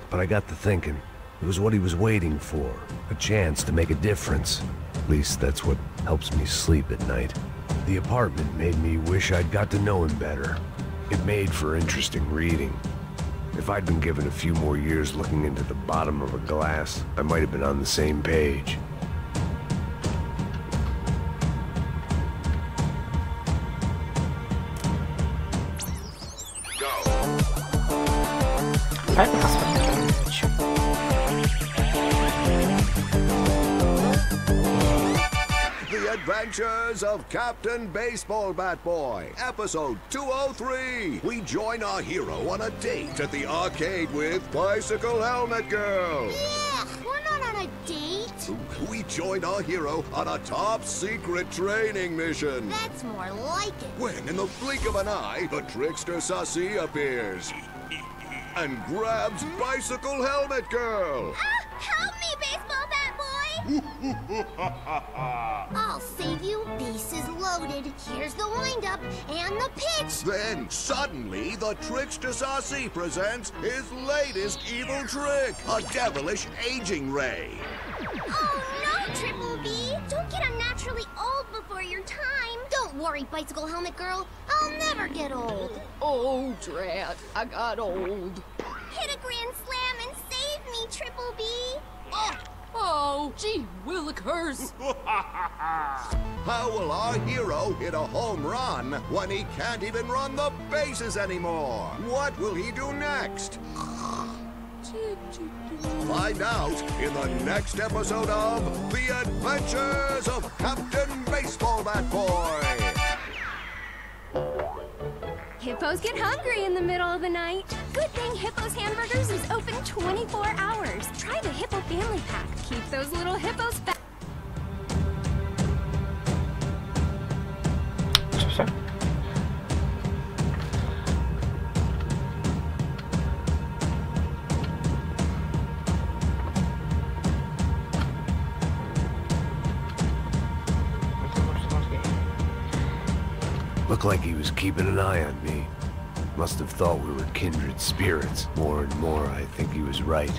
But I got to thinking, it was what he was waiting for. A chance to make a difference. At least that's what helps me sleep at night. The apartment made me wish I'd got to know him better. It made for interesting reading. If I'd been given a few more years looking into the bottom of a glass, I might have been on the same page. The Adventures of Captain Baseball Bat Boy, episode 203. We join our hero on a date at the arcade with Bicycle Helmet Girl. Yeah, we're not on a date. We join our hero on a top-secret training mission. That's more like it. When, in the blink of an eye, the trickster Sassy appears and grabs Bicycle Helmet Girl. Help me, Baseball Bat Boy! I'll save you. Bases loaded. Here's the windup and the pitch. Then, suddenly, the trickster Sassy presents his latest evil trick, a devilish aging ray. Oh, no, Triple B. Don't get unnaturally old before your time. Don't worry, Bicycle Helmet Girl. I'll never get old. Oh, drat. I got old. Hit a grand slam and save me, Triple B. Oh, gee willikers. How will our hero hit a home run when he can't even run the bases anymore? What will he do next? Find out in the next episode of The Adventures of Captain Baseball Bat Boy. Hippos get hungry in the middle of the night. Good thing Hippo's Hamburgers is open 24 hours. Try the Hippo Family Pack. Keep those little hippos fat. Looked like he was keeping an eye on me. Must have thought we were kindred spirits. More and more, I think he was right.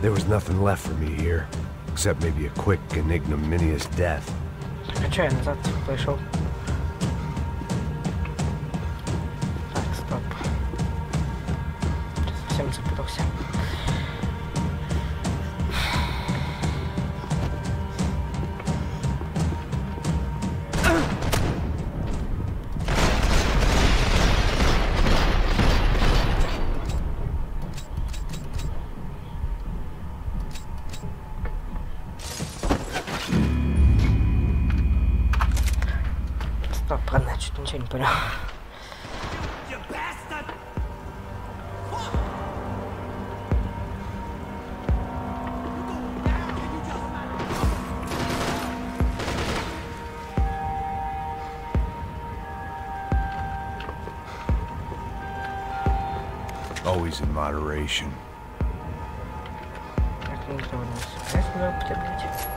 There was nothing left for me here, except maybe a quick and ignominious death. Так, а чё я назад пошел? Так, стоп. Совсем запутался. Стоп, ладно, что-то ничего не понял. Always in moderation. Так, не знаю, я сюда употреблять.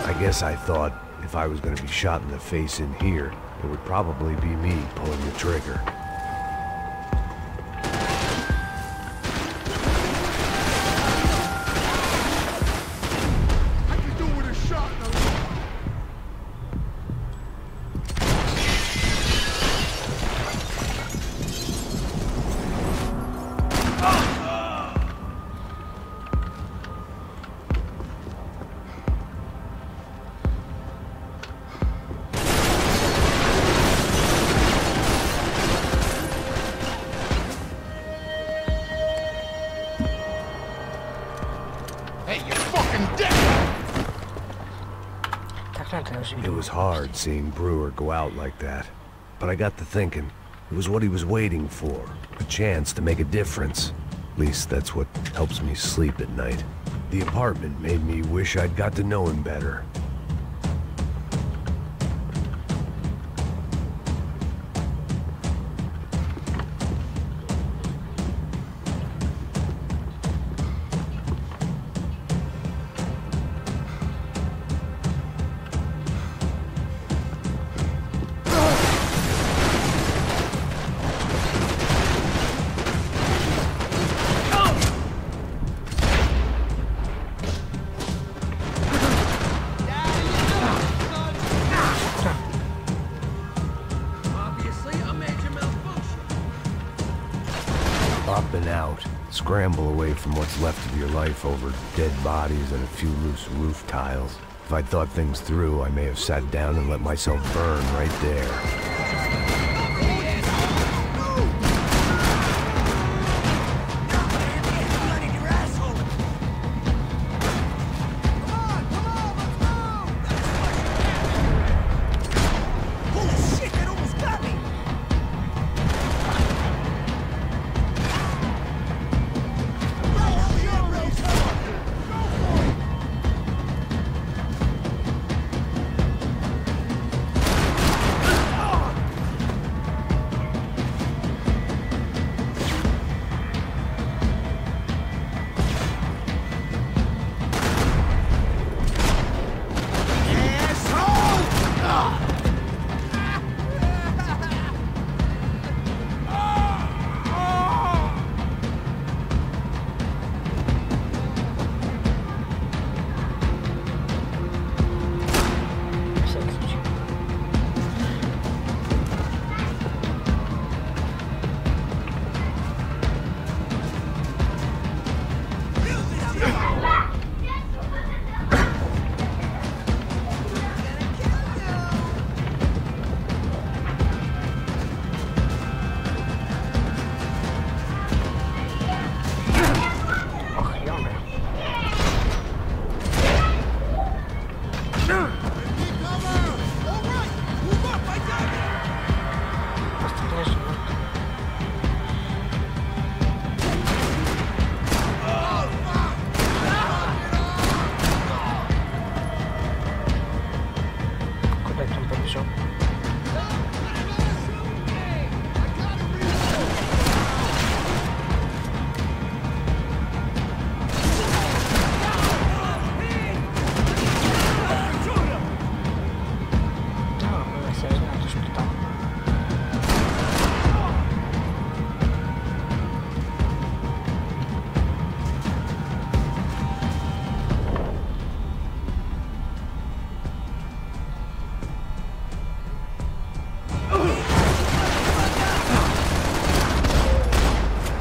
I guess I thought if I was going to be shot in the face in here, it would probably be me pulling the trigger. I can do with a shot in the lung. It was hard seeing Brewer go out like that. But I got to thinking, it was what he was waiting for. A chance to make a difference. At least that's what helps me sleep at night. The apartment made me wish I'd got to know him better. Up and out. Scramble away from what's left of your life over dead bodies and a few loose roof tiles. If I'd thought things through, I may have sat down and let myself burn right there.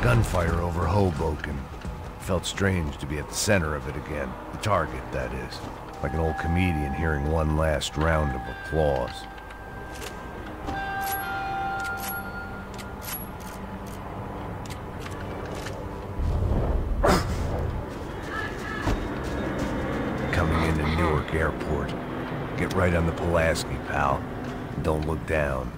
Gunfire over Hoboken. Felt strange to be at the center of it again. The target, that is. Like an old comedian hearing one last round of applause. Coming into Newark Airport. Get right on the Pulaski, pal. Don't look down.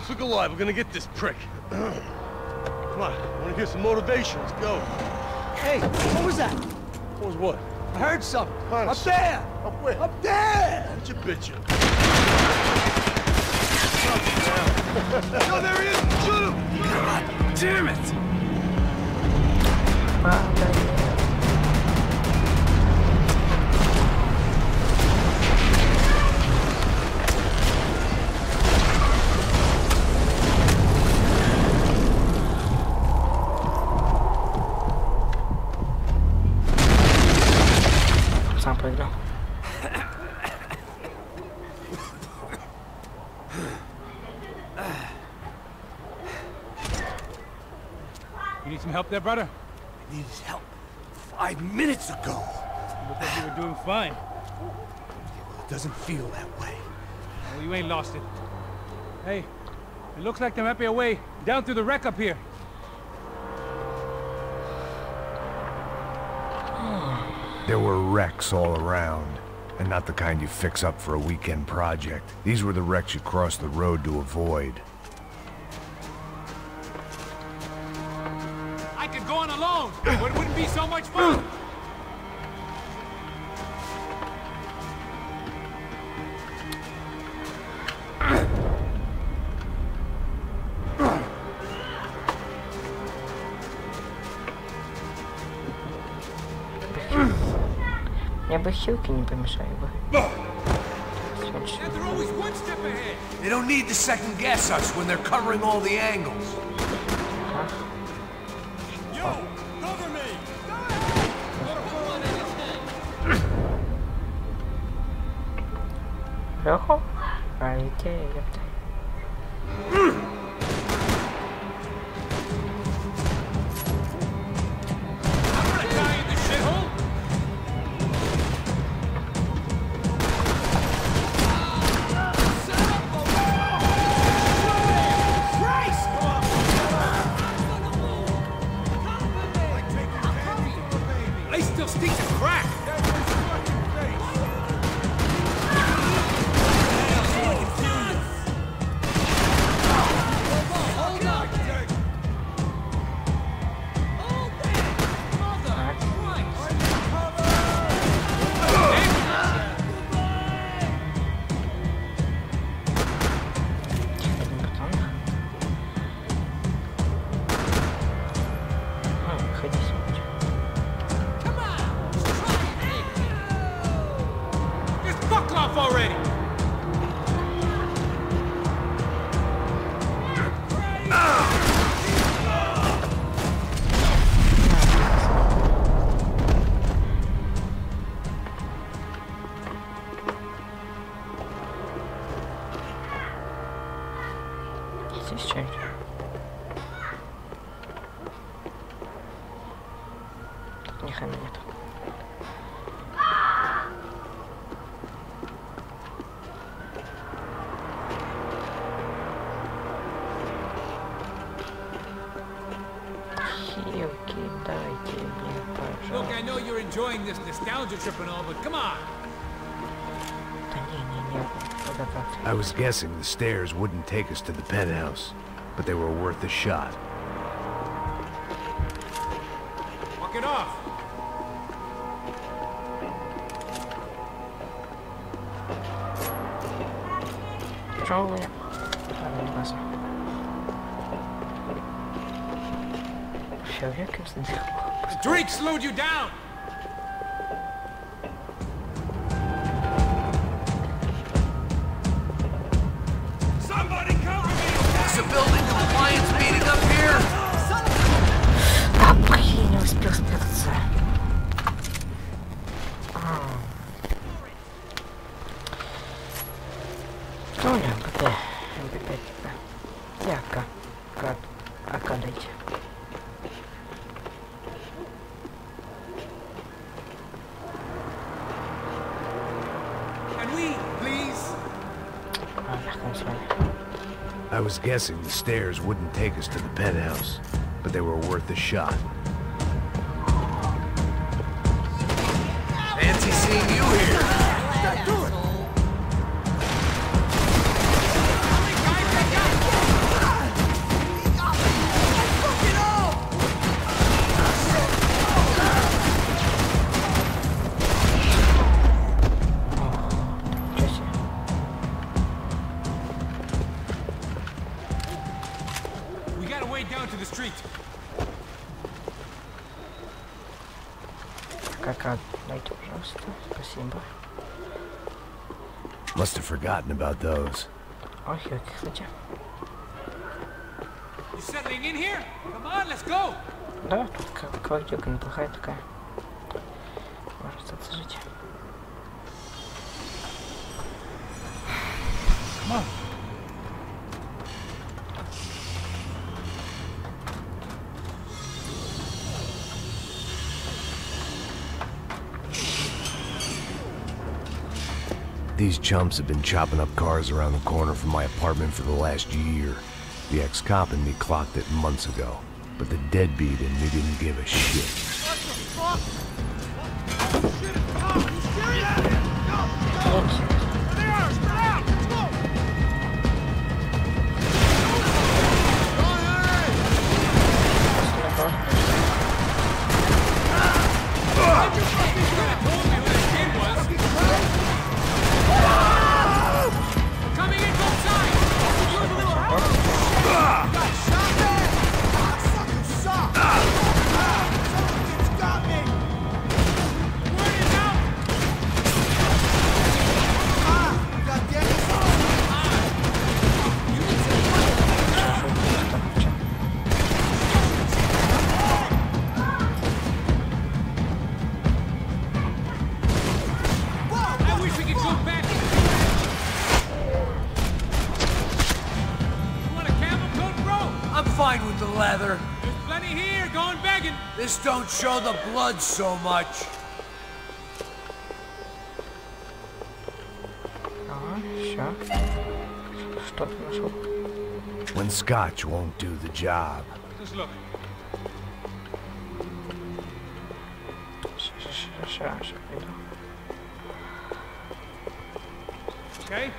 Look alive, we're gonna get this prick. Come on, I wanna hear some motivation. Let's go. Hey, what was that? What was what? I heard something. Honest. Up there! Up where? Up there! What you bitching? No, there he is! Shoot him! God damn it! You need some help there, brother? I needed help 5 minutes ago. You look like you were doing fine. It doesn't feel that way. Well, you ain't lost it. Hey, it looks like there might be a way down through the wreck up here. There were wrecks all around, and not the kind you fix up for a weekend project. These were the wrecks you cross the road to avoid. I could go on alone, but it wouldn't be so much fun. Я бы хилки не помешали бы. They don't need to second guess us when they're covering all the angles. Yo, cover me! Лёху? А, идея, ёпта. Look, I know you're enjoying this nostalgia trip and all, but come on. I was guessing the stairs wouldn't take us to the penthouse, but they were worth a shot. Walk it off. Probably. The drink slowed you down. мы с вами. I was guessing the stairs wouldn't take us to the penthouse, but they were worth a shot. Fancy seeing you here. Stop doing it. Дайте, пожалуйста. Спасибо. Must have forgotten about those. Ох, кстати. You settling in here? Come on, let's go. Да, тут квартирка неплохая такая. Можно остаться жить. Come on. These chumps have been chopping up cars around the corner from my apartment for the last year. The ex-cop in me clocked it months ago, but the deadbeat in me didn't give a shit. What the fuck? Oh, shit, it's Tom! Are you serious? Go! They are! Spread out! Let's go! Coming in both sides! Fine with the leather. There's plenty here, going begging. This don't show the blood so much. When scotch won't do the job. Just look. Okay?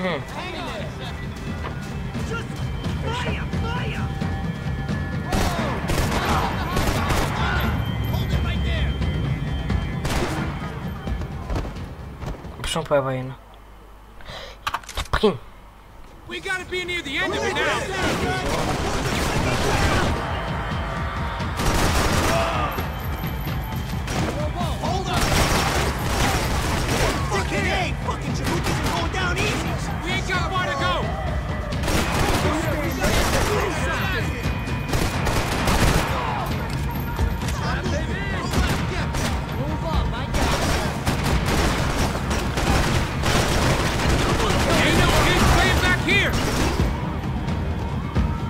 Hang on a second. Just fire! Fire! Hold it right there! Пошел по воину. Блин. We gotta be near the end of it now. Fucking Jabutis are going down easy! We ain't got far to go! Move up, I got Ain't no kids playing back here!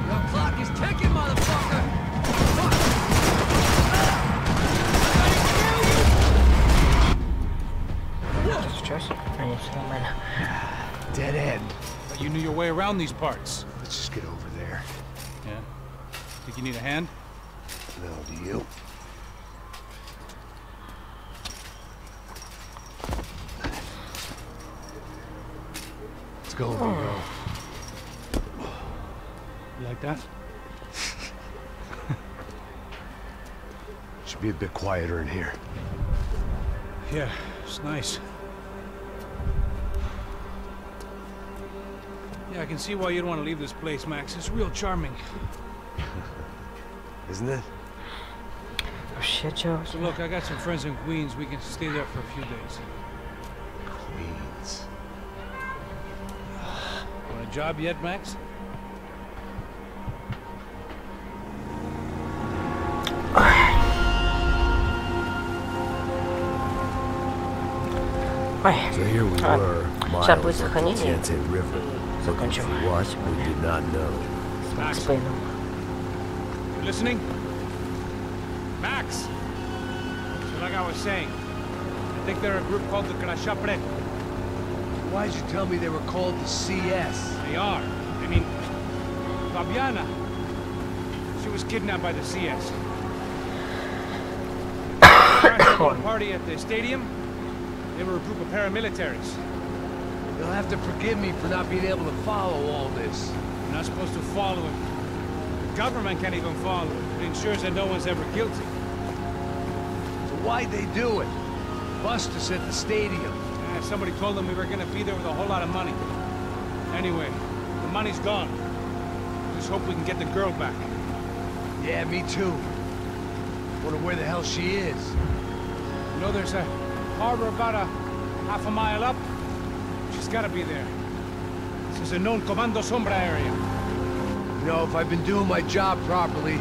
The clock is ticking, motherfucker! Dead end. But you knew your way around these parts. Let's just get over there. Yeah? Think you need a hand? No, do you? Let's go, Vito. You like that? Should be a bit quieter in here. Yeah, it's nice. Yeah, I can see why you'd want to leave this place, Max. It's real charming. Isn't it? Oh shit, Joe. So look, I got some friends in Queens. We can stay there for a few days. Queens. Want a job yet, Max? So here we were, Сейчас будет miles up the сохранение. River, looking for what we did not know. Макс Пейном. You listening? Max! So like I was saying, I think they're a group called the Ctrim. Why'd you tell me they were called the CS? They are. I mean, Fabiana. She was kidnapped by the CS. Party at the stadium. They were a group of paramilitaries. You'll have to forgive me for not being able to follow all this. You're not supposed to follow it. The government can't even follow it. It ensures that no one's ever guilty. So why'd they do it? Bust us at the stadium. Somebody told them we were gonna be there with a whole lot of money. Anyway, the money's gone. Just hope we can get the girl back. Yeah, me too. Wonder where the hell she is. You know, there's a harbor about a half a mile up. She's gotta be there. This is a known Comando Sombra area. You know, if I'd been doing my job properly,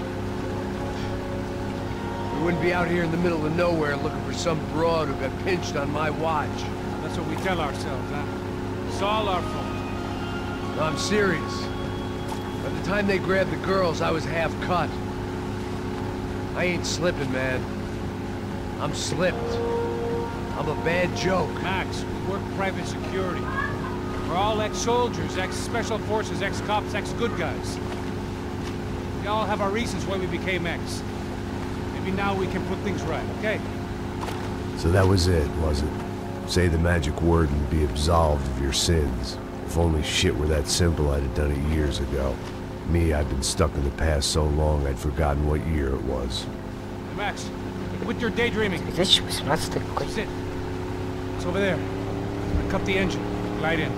we wouldn't be out here in the middle of nowhere looking for some broad who got pinched on my watch. That's what we tell ourselves, huh? It's all our fault. No, I'm serious. By the time they grabbed the girls, I was half cut. I ain't slipping, man. I'm slipped. I'm a bad joke. Max, we work private security. We're all ex-soldiers, ex-special forces, ex-cops, ex-good guys. We all have our reasons why we became ex. Maybe now we can put things right, okay? So that was it, was it? Say the magic word and be absolved of your sins. If only shit were that simple, I'd have done it years ago. Me, I've been stuck in the past so long, I'd forgotten what year it was. Hey, Max, with your daydreaming. That's it. It's over there. Cut the engine. Glide in.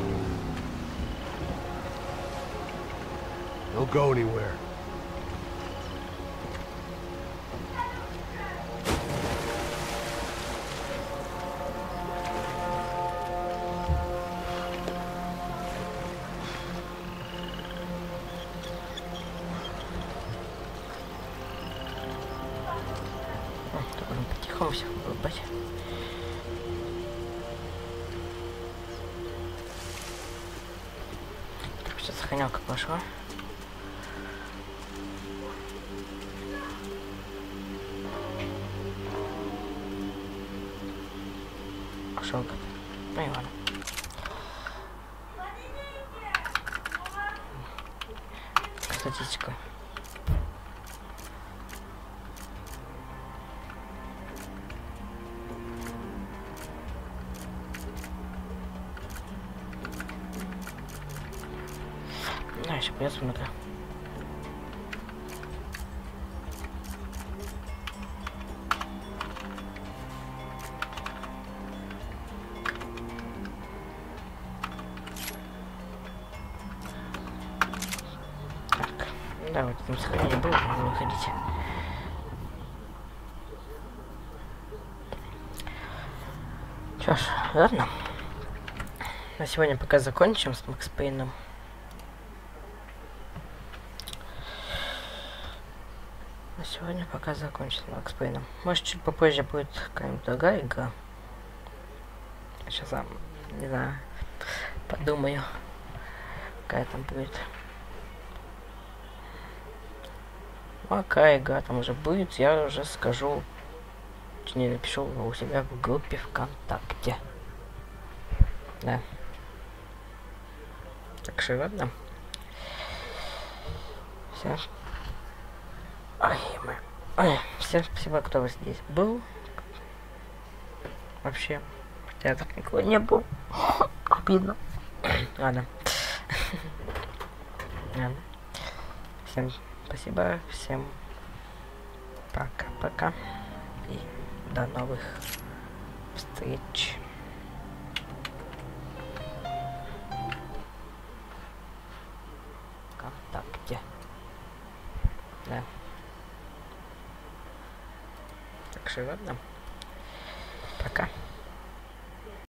Don't go anywhere. Потихоньку всех вырубать. Сейчас сохранялка пошла. Пошел. Ну и ладно. Статистика. Еще придется смотрю. Так, да, вот там сохранение было, можно выходить. Что ж, ладно. На сегодня пока закончим с Макс Пейном. Сегодня пока закончил Макс Пейном. Может, чуть попозже будет какая-нибудь другая игра. Сейчас сам, не знаю, подумаю, какая там будет. Ну, а какая игра там уже будет, я уже скажу, точнее напишу у себя в группе ВКонтакте. Да. Так что ладно. Все. Ой, всем спасибо, кто здесь был. Вообще, хотя тут никого не было. Обидно. Ладно. Всем спасибо, всем пока-пока. И до новых встреч. ВКонтакте. Да. Так что ладно.